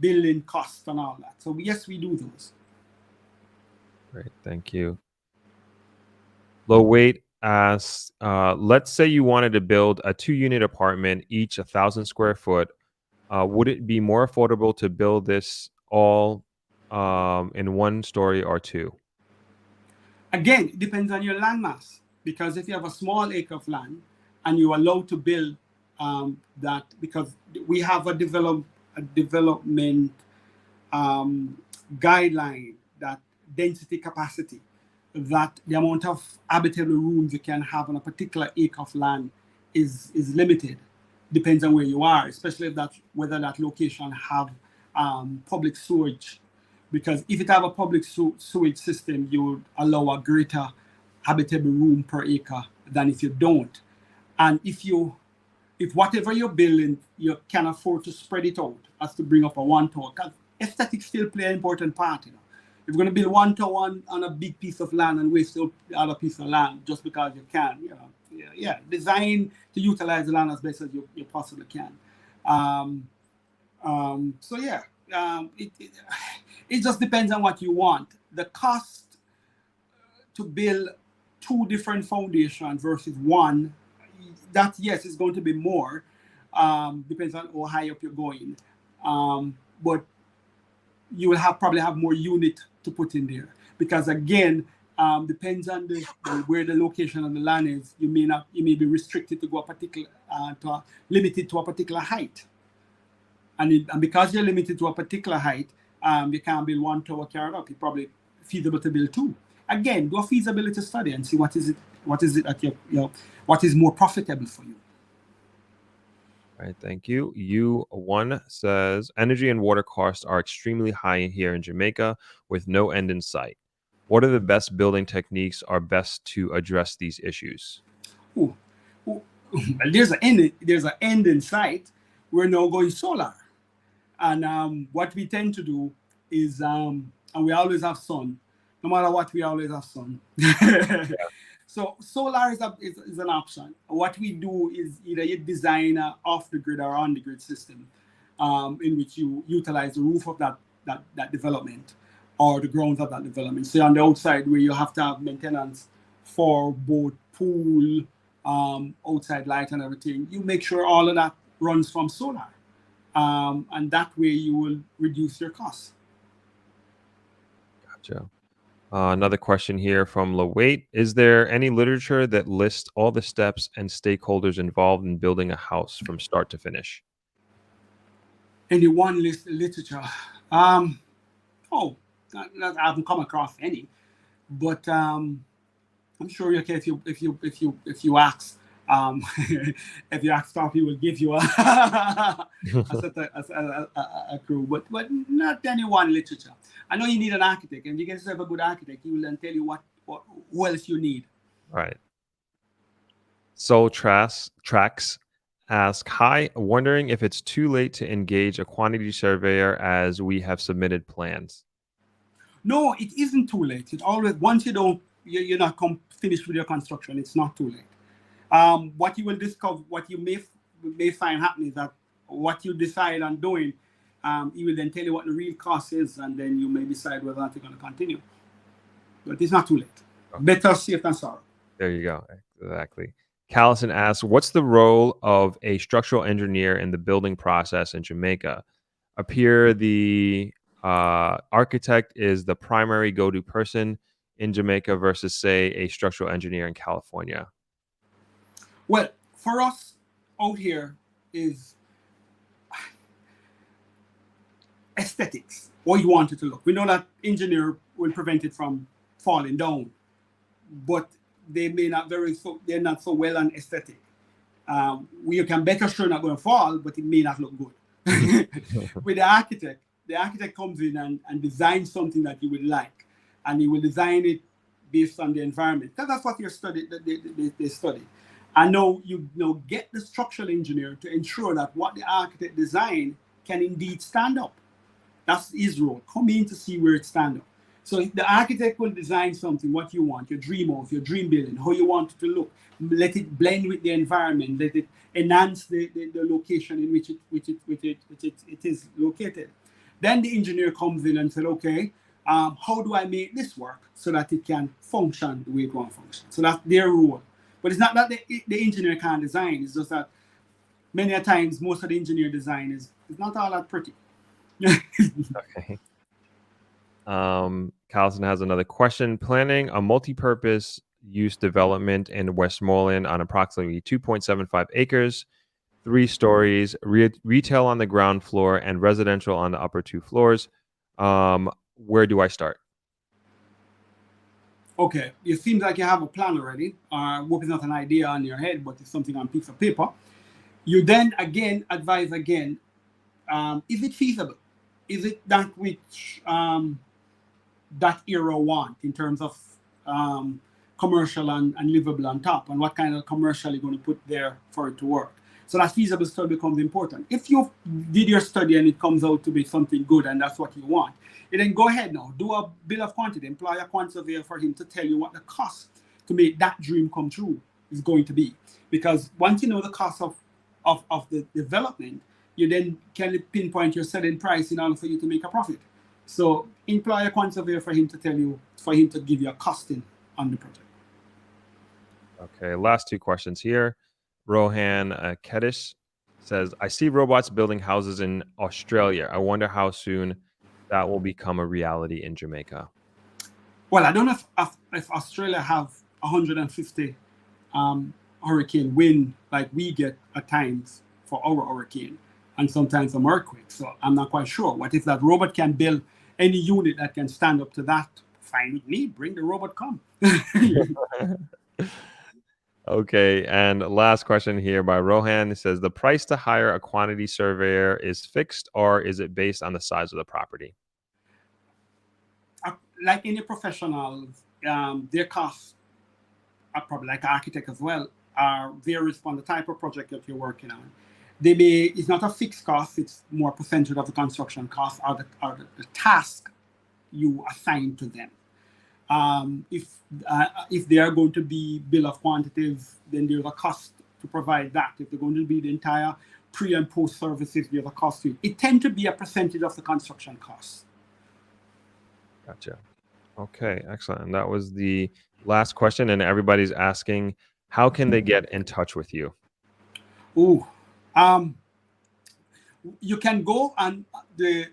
building costs and all that. So yes, we do those. Great, thank you. Low weight asks, let's say you wanted to build a 2-unit apartment, each 1,000 square foot. Would it be more affordable to build this all in 1 story or 2? Again, it depends on your land mass. Because if you have a small acre of land and you're allowed to build that, because we have a development guideline, that density capacity, that the amount of habitable rooms you can have on a particular acre of land is limited. Depends on where you are, especially if whether that location have public sewage. Because if it have a public sewage system, you would allow a greater habitable room per acre than if you don't. And if whatever you're building, you can afford to spread it out as to bring up a one tower. Because aesthetics still play an important part, you know. If you're going to build one tower on a big piece of land and waste the other piece of land just because you can, you know, yeah, design to utilize the land as best as you possibly can. So yeah, it just depends on what you want. The cost to build 2 different foundations versus 1, that yes, is going to be more. Depends on how high up you're going. But you will probably have more unit to put in there, because again, depends on where the location of the land is. You may be restricted to go a particular limited to a particular height, and because you're limited to a particular height, you can't build 1 tower carried up. It's probably feasible to build 2. Again, do a feasibility study and see what is it that what is more profitable for you. All right, thank you. U1 says, energy and water costs are extremely high here in Jamaica with no end in sight. What are the best building techniques are best to address these issues? Well, there's an end in sight. We're now going solar. And what we tend to do is, and we always have sun. No matter what, we always have sun. Yeah. So solar is an option. What we do is either you design an off-the-grid or on-the-grid system in which you utilize the roof of that development or the grounds of that development. So on the outside where you have to have maintenance for both pool, outside light and everything, you make sure all of that runs from solar. And that way you will reduce your costs. Gotcha. Another question here from Lawait. Is there any literature that lists all the steps and stakeholders involved in building a house from start to finish? Any one literature? I haven't come across any. But I'm sure you can if you ask if you ask stuff, he will give you a a crew, but not anyone literature. I know you need an architect, and you get yourself a good architect. He will then tell you what who else you need. Right. Tracks ask, hi, wondering if it's too late to engage a quantity surveyor as we have submitted plans. No, it isn't too late. It always once you're not finished with your construction, it's not too late. What you will discover, what you may find happening is that what you decide on doing, he will then tell you what the real cost is, and then you may decide whether or not you're going to continue. But it's not too late. Okay. Better safe than sorry. There you go. Exactly. Callison asks, what's the role of a structural engineer in the building process in Jamaica? Appear the architect is the primary go-to person in Jamaica versus, say, a structural engineer in California. Well, for us out here is aesthetics, what you want it to look. We know that engineer will prevent it from falling down, but they may not they're not so well on aesthetic. We can better sure not going to fall, but it may not look good. With the architect comes in and designs something that you would like, and he will design it based on the environment. That's what they study. And now you get the structural engineer to ensure that what the architect designed can indeed stand up. That's his role. Come in to see where it stands up. So the architect will design something, what you want, your dream house, your dream building, how you want it to look. Let it blend with the environment. Let it enhance the location in which it is located. Then the engineer comes in and says, okay, how do I make this work so that it can function the way it wants to function? So that's their role. But it's not that the engineer can't design. It's just that many a times most of the engineer design is not all that pretty. Okay. Callison has another question. Planning a multi-purpose use development in Westmoreland on approximately 2.75 acres, 3 stories, retail on the ground floor, and residential on the upper 2 floors. Where do I start? Okay, it seems like you have a plan already. Hope it's not an idea on your head, but it's something on a piece of paper. You then again advise again, is it feasible? Is it that which that era want in terms of commercial and livable on top, and what kind of commercial you're going to put there for it to work? So that feasible study becomes important. If you did your study and it comes out to be something good and that's what you want, you then go ahead now, do a bill of quantity, employ a quantity surveyor for him to tell you what the cost to make that dream come true is going to be. Because once you know the cost of the development, you then can pinpoint your selling price in order for you to make a profit. So employ a quantity surveyor for him to give you a costing on the project. Okay, last 2 questions here. Rohan Kedish says, I see robots building houses in Australia. I wonder how soon that will become a reality in Jamaica. Well, I don't know if Australia have 150 hurricane wind like we get at times for our hurricane, and sometimes some earthquakes. So I'm not quite sure. What if that robot can build any unit that can stand up to that? Fine with me. Bring the robot, come. Okay, and last question here by Rohan. It says, the price to hire a quantity surveyor is fixed, or is it based on the size of the property? Like any professional, their costs are probably like architect as well, are varies from the type of project that you're working on. It's not a fixed cost, it's more percentage of the construction cost or the task you assign to them. If they are going to be bill of quantities, then there's a cost to provide that. If they're going to be the entire pre and post services, there's a cost to it. It tends to be a percentage of the construction cost. Gotcha. Okay, excellent. And that was the last question. And everybody's asking, how can they get in touch with you? You can go on the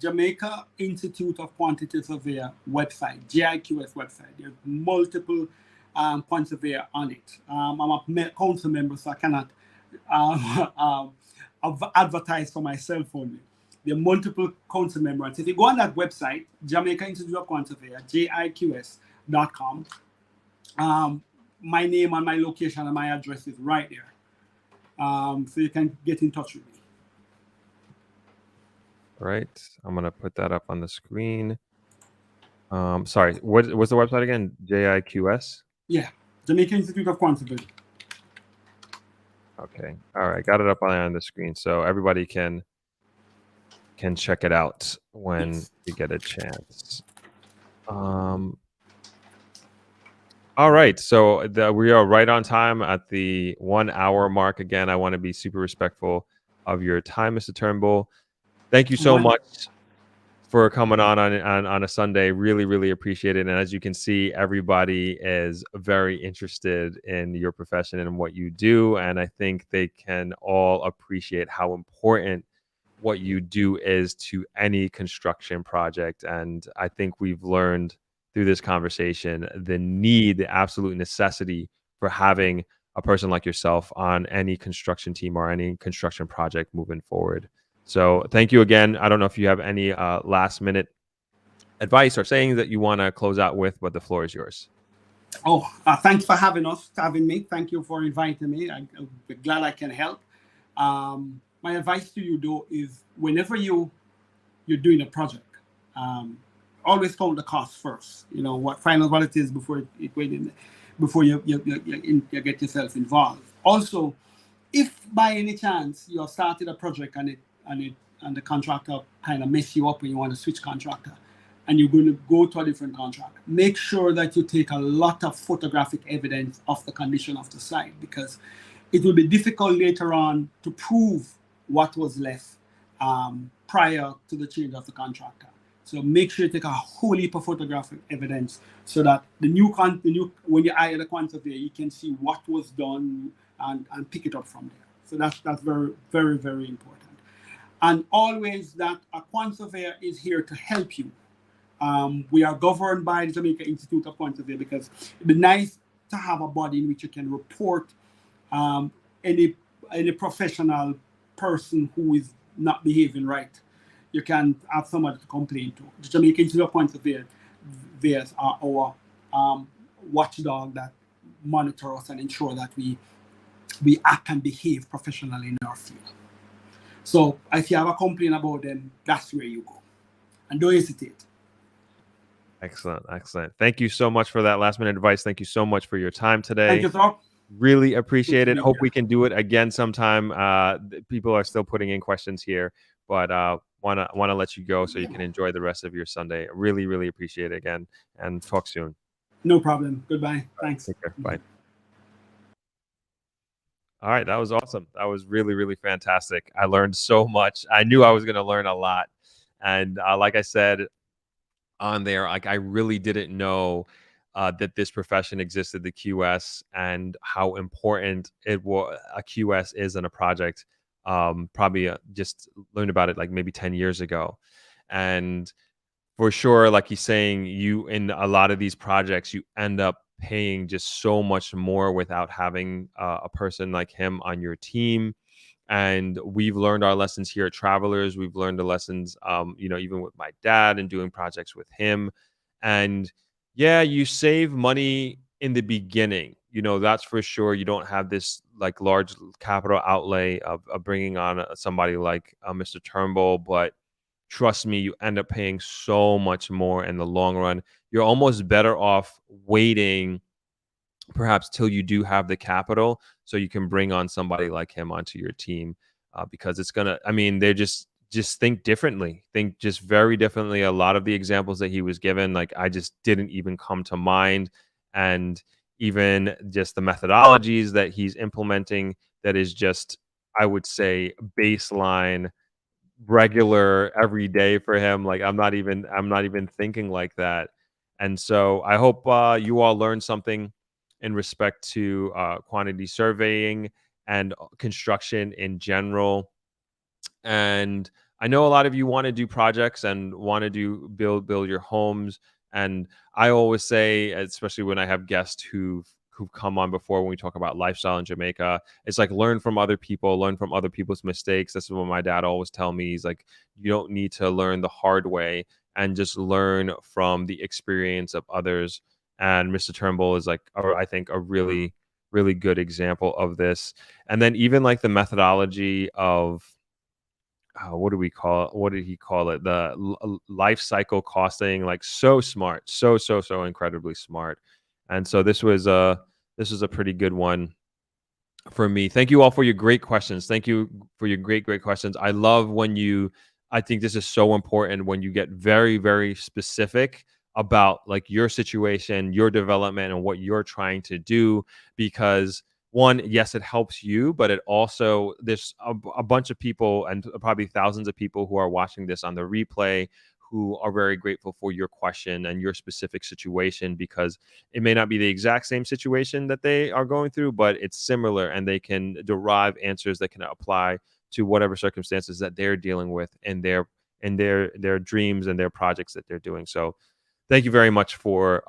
Jamaica Institute of Quantity Surveyor website, JIQS website. There's multiple quantity surveyor on it. I'm a council member, so I cannot advertise for myself only. There are multiple council members. If you go on that website, Jamaica Institute of Quantity Surveyor, JIQS.com, My name and my location and my address is right there. So you can get in touch with me. All right. I'm going to put that up on the screen. Sorry, what's the website again? JIQS? Yeah, Jamaica Institute of Quantity. Okay. All right. Got it up on the screen so everybody can check it out when you get a chance. All right. So we are right on time at the 1 hour mark. Again, I want to be super respectful of your time, Mr. Turnbull. Thank you so much for coming on a Sunday. Really, really appreciate it. And as you can see, everybody is very interested in your profession and what you do. And I think they can all appreciate how important what you do is to any construction project. And I think we've learned through this conversation the absolute necessity for having a person like yourself on any construction team or any construction project moving forward. So thank you again. I don't know if you have any last minute advice or saying that you want to close out with, but the floor is yours. Thanks for having me. Thank you for inviting me. I'm glad I can help. My advice to you, though, is whenever you're doing a project, always count the cost first. You know what it is before before you get yourself involved. Also, if by any chance you have started a project and the contractor kind of mess you up and you want to switch contractor, and you're going to go to a different contract, make sure that you take a lot of photographic evidence of the condition of the site, because it will be difficult later on to prove what was left prior to the change of the contractor. So make sure you take a whole heap of photographic evidence so that when you hire the quantity, you can see what was done and pick it up from there. So that's very, very, very important. And always that a quant surveyor is here to help you. We are governed by the Jamaica Institute of Quant Surveyor because it'd be nice to have a body in which you can report any professional person who is not behaving right. You can have somebody to complain to. The Jamaica Institute of Quant Surveyors are our watchdog that monitor us and ensure that we act and behave professionally in our field. So if you have a complaint about them, that's where you go. And don't hesitate. Excellent. Thank you so much for that last minute advice. Thank you so much for your time today. Thank you, sir. Really appreciate it. Hope we can do it again sometime. People are still putting in questions here, but want to let you go so you can enjoy the rest of your Sunday. Really, really appreciate it again, and talk soon. No problem. Goodbye. Thanks. Take care. Bye. All right, that was awesome. That was really, really fantastic. I learned so much. I knew I was going to learn a lot, and like I said on there, like I really didn't know that this profession existed, the QS, and how important a QS is in a project. Probably just learned about it like maybe 10 years ago. And for sure, like he's saying, you in a lot of these projects, you end up paying just so much more without having a person like him on your team. And we've learned our lessons here at Travelers. We've learned the lessons, even with my dad and doing projects with him. And yeah, you save money in the beginning. That's for sure. You don't have this like large capital outlay of bringing on somebody like Mr. Turnbull, but trust me, you end up paying so much more in the long run. You're almost better off waiting perhaps till you do have the capital so you can bring on somebody like him onto your team, because it's gonna, they're just think differently, think just very differently. A lot of the examples that he was given, like I just didn't even come to mind. And even just the methodologies that he's implementing, that is just, I would say, baseline, regular, every day for him. Like I'm not even thinking like that. And so I hope you all learned something in respect to quantity surveying and construction in general. And I know a lot of you want to do projects and want to build your homes. And I always say, especially when I have guests who've come on before, when we talk about lifestyle in Jamaica, it's like learn from other people, learn from other people's mistakes. This is what my dad always tell me. He's like, you don't need to learn the hard way, and just learn from the experience of others. and Mr. Turnbull is like, I think, a really, really good example of this. And then even like the methodology of what do we call it? What did he call it? The life cycle costing, like so smart, so incredibly smart. And so this was a pretty good one for me. Thank you all for your great questions. Thank you for your great questions. I love when I think this is so important when you get very, very specific about like your situation, your development, and what you're trying to do. Because one, yes, it helps you, but it also, there's a bunch of people and probably thousands of people who are watching this on the replay who are very grateful for your question and your specific situation, because it may not be the exact same situation that they are going through, but it's similar, and they can derive answers that can apply to whatever circumstances that they're dealing with in their dreams and their projects that they're doing. So thank you very much for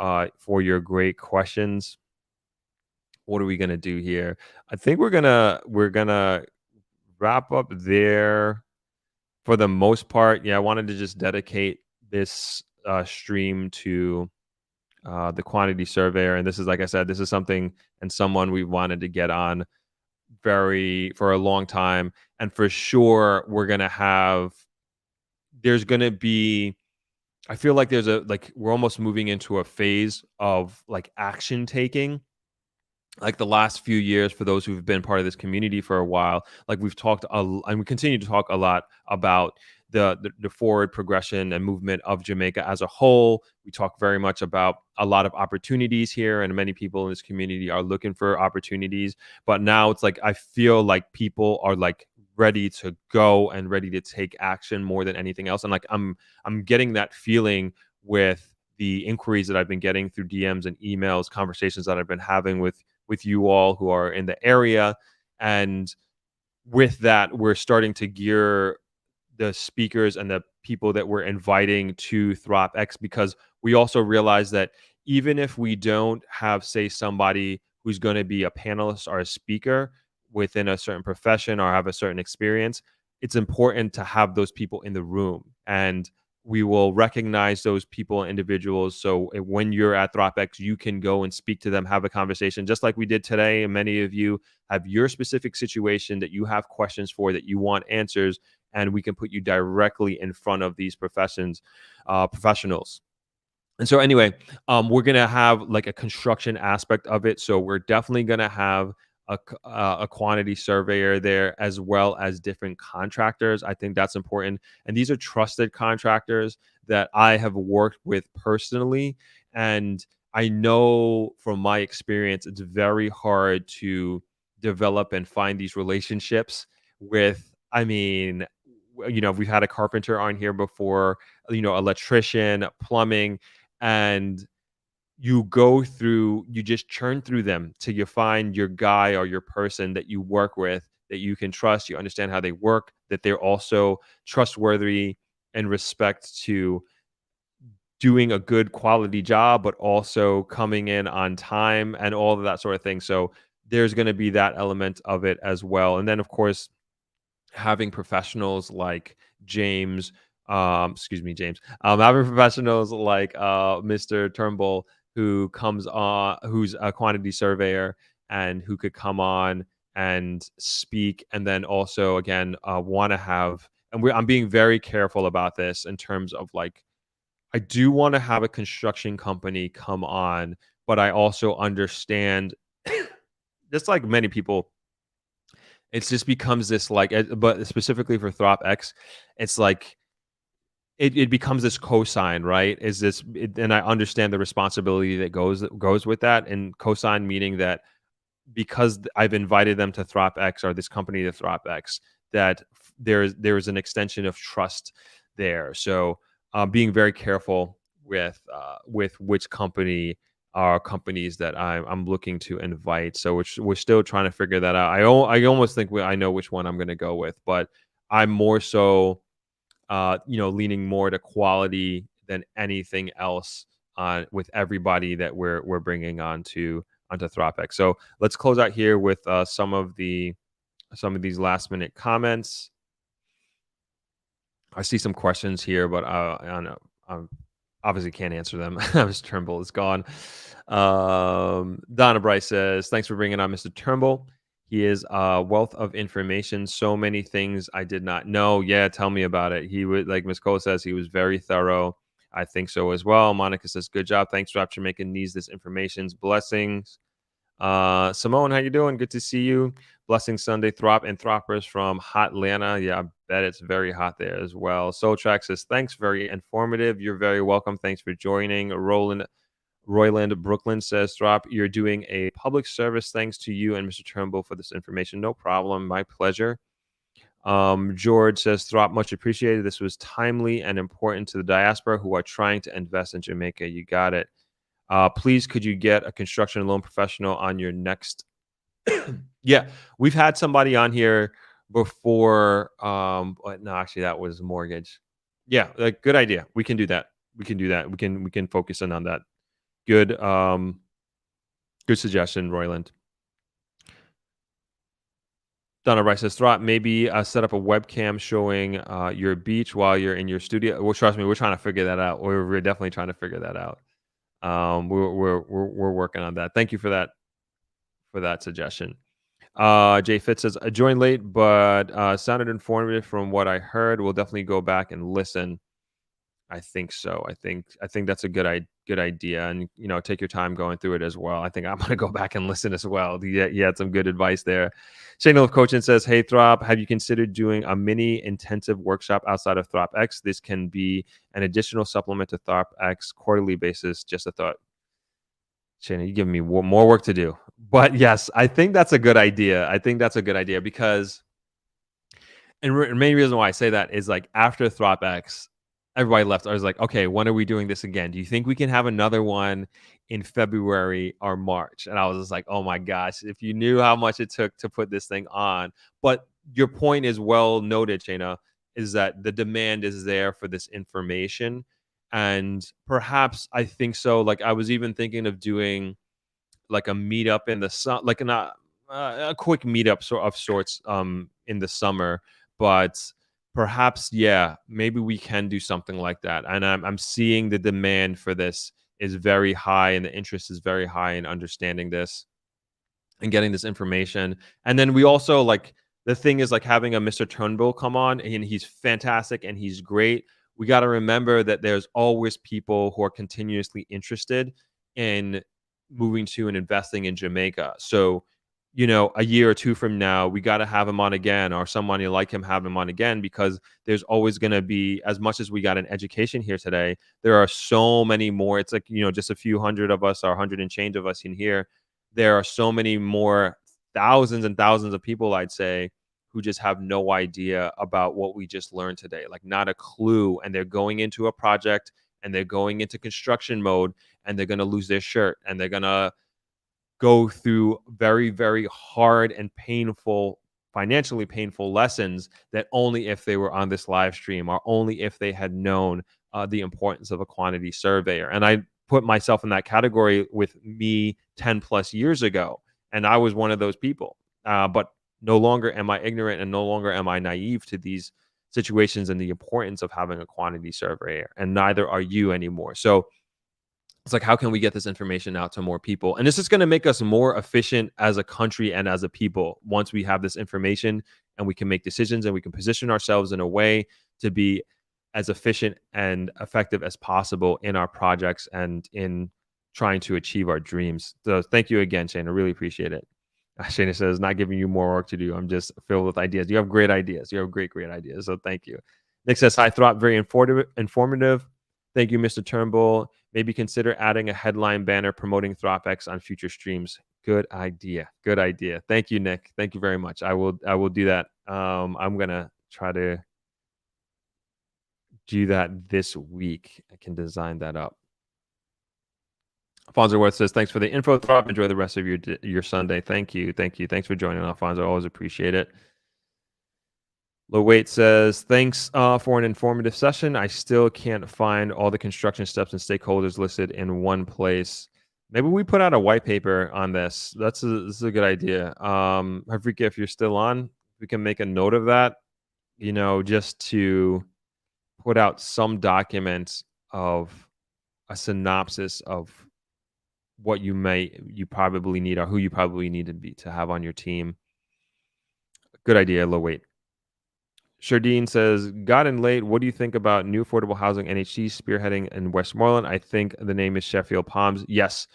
your great questions. What are we gonna do here? I think we're gonna wrap up there for the most part. Yeah, I wanted to just dedicate this stream to the quantity surveyor. And this is, like I said, this is something and someone we wanted to get on for a long time. And for sure, there's going to be, I feel like we're almost moving into a phase of like action taking. Like the last few years, for those who've been part of this community for a while, like we've talked and we continue to talk a lot about the forward progression and movement of Jamaica as a whole. We talk very much about a lot of opportunities here, and many people in this community are looking for opportunities. But now it's like I feel like people are like ready to go and ready to take action more than anything else. And like I'm getting that feeling with the inquiries that I've been getting through DMs and emails, conversations that I've been having with you all who are in the area. And with that, we're starting to gear the speakers and the people that we're inviting to Throb X, because we also realize that even if we don't have, say, somebody who's going to be a panelist or a speaker within a certain profession or have a certain experience, it's important to have those people in the room. And we will recognize those people and individuals. So when you're at Throb X, you can go and speak to them, have a conversation, just like we did today. And many of you have your specific situation that you have questions for, that you want answers, and we can put you directly in front of these professionals. And so anyway, we're going to have like a construction aspect of it. So we're definitely going to have a quantity surveyor there, as well as different contractors. I think that's important. And these are trusted contractors that I have worked with personally. And I know from my experience, it's very hard to develop and find these relationships with, we've had a carpenter on here before, electrician, plumbing, and you just churn through them till you find your guy or your person that you work with, that you can trust, you understand how they work, that they're also trustworthy and respect to doing a good quality job, but also coming in on time and all of that sort of thing. So there's going to be that element of it as well. And then, of course, having professionals like James, having professionals like Mr. Turnbull, who comes on, who's a quantity surveyor and who could come on and speak. And then also, again, want to have, and I'm being very careful about this in terms of like, I do want to have a construction company come on, but I also understand, just like many people, it just becomes this like, but specifically for Throb X, it's like it becomes this cosign, right? And I understand the responsibility that goes with that, and cosign meaning that because I've invited them to Throb X, or this company to Throb X, that there's an extension of trust there. So being very careful with which company are companies that I'm looking to invite. So we're still trying to figure that out. I almost think I know which one I'm going to go with, but I'm more so leaning more to quality than anything else with everybody that we're bringing onto Throb X. So let's close out here with some of these last minute comments. I see some questions here, but I don't know. obviously can't answer them. Mr. Turnbull is gone. Donna Bryce says, thanks for bringing on Mr. Turnbull. He is a wealth of information. So many things I did not know. Yeah, tell me about it. He would, like Ms. Cole says, he was very thorough. I think so as well. Monica says, good job. Thanks, Rob Jamaica needs this information. Blessings. Simone, how you doing? Good to see you. Blessing Sunday, Throb and Throppers from hot Atlanta. Yeah, I bet it's very hot there as well. Soul Track says, thanks, very informative. You're very welcome. Thanks for joining. Royland Brooklyn says, Throp, you're doing a public service. Thanks to you and Mr. Turnbull for this information. No problem. My pleasure. George says, Throp, much appreciated. This was timely and important to the diaspora who are trying to invest in Jamaica. You got it. Please, could you get a construction loan professional on your next? Yeah, we've had somebody on here before. But no, actually, that was mortgage. Yeah, like, good idea. We can do that. We can focus in on that. Good, good suggestion, Royland. Donna Rice says, Throp, maybe set up a webcam showing your beach while you're in your studio. Well, trust me, we're trying to figure that out. We're definitely trying to figure that out. We're working on that. Thank you for that suggestion. Jay Fitz says, I joined late, but sounded informative from what I heard. We'll definitely go back and listen. I think so. I think that's a good idea, and take your time going through it as well. I think I'm gonna go back and listen as well. You had some good advice there. Shane of Coaching says, hey Throb, have you considered doing a mini intensive workshop outside of Throb X? This can be an additional supplement to Throb X quarterly basis. Just a thought. Shane, you give me more work to do, but yes, I think that's a good idea. Because, and the main reason why I say that is, like, after Throb X, everybody left. I was like, okay, when are we doing this again? Do you think we can have another one in February or March? And I was just like, oh my gosh, if you knew how much it took to put this thing on. But your point is well noted, Shayna, is that the demand is there for this information. And perhaps, I think so. Like, I was even thinking of doing like a meetup in the sun, like a quick meetup of sorts in the summer. But perhaps, yeah, maybe we can do something like that. And I'm seeing the demand for this is very high, and the interest is very high in understanding this and getting this information. And then we also, like, the thing is, like, having a Mr. Turnbull come on, and he's fantastic and he's great. We got to remember that there's always people who are continuously interested in moving to and investing in Jamaica. So, a year or two from now, we got to have him on again, or somebody like him have him on again, because there's always going to be, as much as we got an education here today, there are so many more. It's like, just a few hundred of us, or 100 and change of us in here. There are so many more, thousands and thousands of people, I'd say, who just have no idea about what we just learned today, like, not a clue. And they're going into a project, and they're going into construction mode, and they're going to lose their shirt, and they're going to go through very, very hard and financially painful lessons, that only if they were on this live stream, or only if they had known the importance of a quantity surveyor. And I put myself in that category with me 10 plus years ago. And I was one of those people. But no longer am I ignorant, and no longer am I naive to these situations and the importance of having a quantity surveyor. And neither are you anymore. So it's like, how can we get this information out to more people? And this is going to make us more efficient as a country and as a people once we have this information, and we can make decisions, and we can position ourselves in a way to be as efficient and effective as possible in our projects and in trying to achieve our dreams. So thank you again, Shane. I really appreciate it. Shana says, not giving you more work to do. I'm just filled with ideas. You have great ideas. You have great ideas. So thank you. Nick says, hi, Throp. Very informative. Thank you, Mr. Turnbull. Maybe consider adding a headline banner promoting Throb X on future streams. Good idea. Thank you, Nick. Thank you very much. I will do that. I'm going to try to do that this week. I can design that up. Alfonso Worth says, thanks for the info, Throb. Enjoy the rest of your Sunday. Thank you. Thanks for joining, Alfonso. Always appreciate it. Low Weight says, thanks for an informative session. I still can't find all the construction steps and stakeholders listed in one place. Maybe we put out a white paper on this. This is a good idea. Afrika, if you're still on, we can make a note of that, just to put out some documents of a synopsis of what you probably need, or who you probably need to have on your team. Good idea, low weight. Shardine says, got in late. What do you think about new affordable housing NHC spearheading in Westmoreland? I think the name is Sheffield Palms. Yes,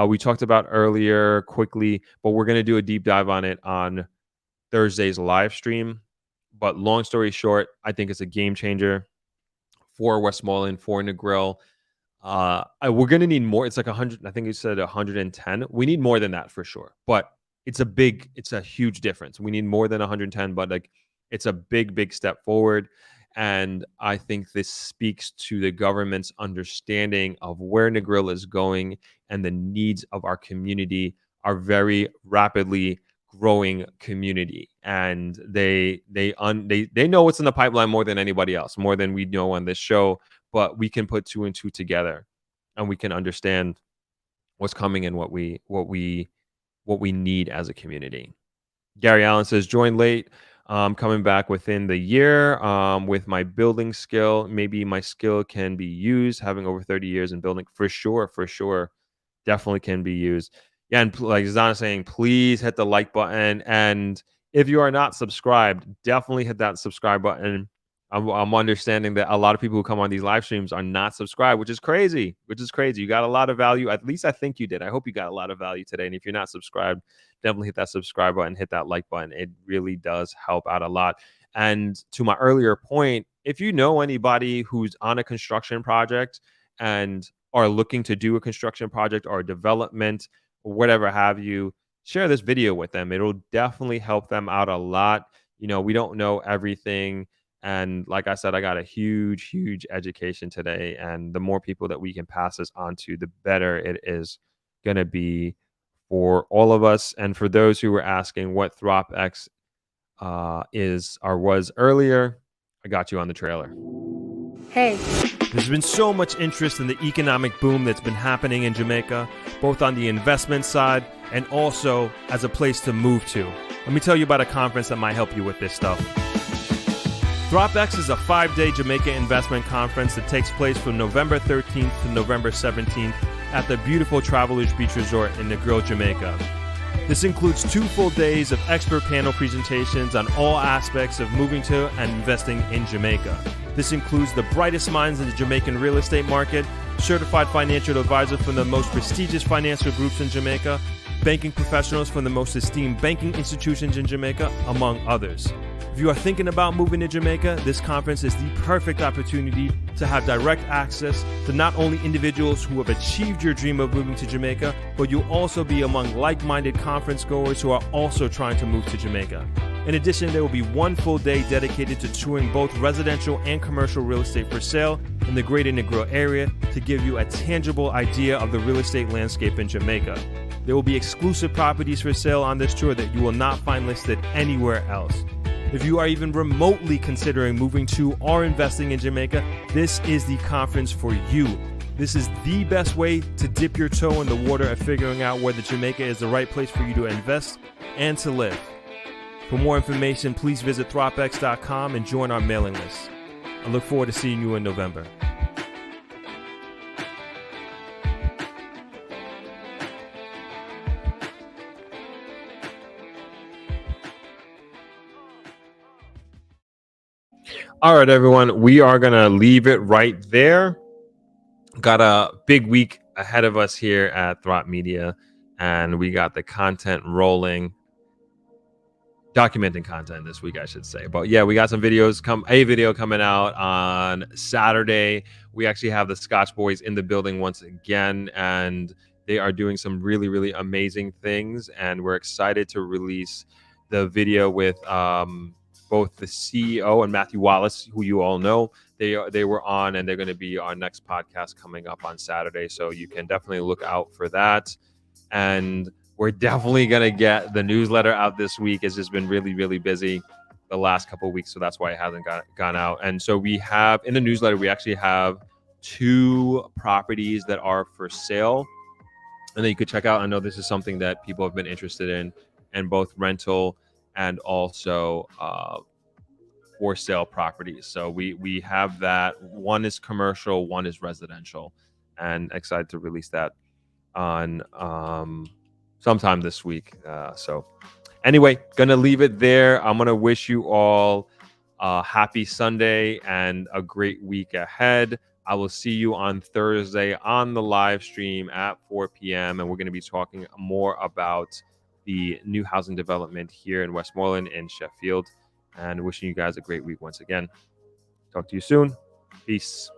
we talked about earlier quickly, but we're going to do a deep dive on it on Thursday's live stream. But long story short, I think it's a game changer for Westmoreland, for Negril. We're going to need more. It's like 100. I think you said 110. We need more than that for sure. But it's a huge difference. We need more than 110, but like it's a big step forward. And I think this speaks to the government's understanding of where Negril is going and the needs of our community, our very rapidly growing community. And they know what's in the pipeline more than anybody else, more than we know on this show. But we can put two and two together, and we can understand what's coming and what we need as a community. Gary Allen says, join late. Coming back within the year with my building skill. Maybe my skill can be used. Having over 30 years in building, for sure, definitely can be used. Yeah, and like Zana saying, please hit the like button. And if you are not subscribed, definitely hit that subscribe button. I'm understanding that a lot of people who come on these live streams are not subscribed, which is crazy. You got a lot of value. At least I think you did. I hope you got a lot of value today. And if you're not subscribed, definitely hit that subscribe button, hit that like button. It really does help out a lot. And to my earlier point, if you know anybody who's on a construction project and are looking to do a construction project or a development or whatever have you, share this video with them. It'll definitely help them out a lot. You know, we don't know everything. And like I said, I got a huge education today. And the more people that we can pass this on to, the better it is going to be for all of us. And for those who were asking what Throb X is or was earlier, I got you on the trailer. Hey. There's been so much interest in the economic boom that's been happening in Jamaica, both on the investment side and also as a place to move to. Let me tell you about a conference that might help you with this stuff. Throb X is a 5-day Jamaica investment conference that takes place from November 13th to November 17th at the beautiful Travelers Beach Resort in Negril, Jamaica. This includes 2 full days of expert panel presentations on all aspects of moving to and investing in Jamaica. This includes the brightest minds in the Jamaican real estate market, certified financial advisors from the most prestigious financial groups in Jamaica, banking professionals from the most esteemed banking institutions in Jamaica, among others. If you are thinking about moving to Jamaica, this conference is the perfect opportunity to have direct access to not only individuals who have achieved your dream of moving to Jamaica, but you'll also be among like-minded conference goers who are also trying to move to Jamaica. In addition, there will be 1 full day dedicated to touring both residential and commercial real estate for sale in the greater Negril area to give you a tangible idea of the real estate landscape in Jamaica. There will be exclusive properties for sale on this tour that you will not find listed anywhere else. If you are even remotely considering moving to or investing in Jamaica, this is the conference for you. This is the best way to dip your toe in the water of figuring out whether Jamaica is the right place for you to invest and to live. For more information, please visit throbx.com and join our mailing list. I look forward to seeing you in November. All right, everyone, we are going to leave it right there. Got a big week ahead of us here at Throb Media, and we got the content rolling, documenting content this week, I should say. But yeah, we got some videos, a video coming out on Saturday. We actually have the Scotch Boys in the building once again, and they are doing some really amazing things. And we're excited to release the video with both the CEO and Matthew Wallace, who you all know. They were on, and they're going to be our next podcast coming up on Saturday. So you can definitely look out for that. And we're definitely going to get the newsletter out this week. It's just been really busy the last couple of weeks. So that's why it hasn't gone out. And so we have in the newsletter, we actually have 2 properties that are for sale. And then you could check out. I know this is something that people have been interested in, and both rental and also for sale properties. So we have that. One is commercial, one is residential. and excited to release that on sometime this week. So anyway, gonna leave it there. I'm gonna wish you all a happy Sunday and a great week ahead. I will see you on Thursday on the live stream at 4 p.m. and we're going to be talking more about the new housing development here in Westmoreland and Sheffield. And wishing you guys a great week once again. Talk to you soon. Peace.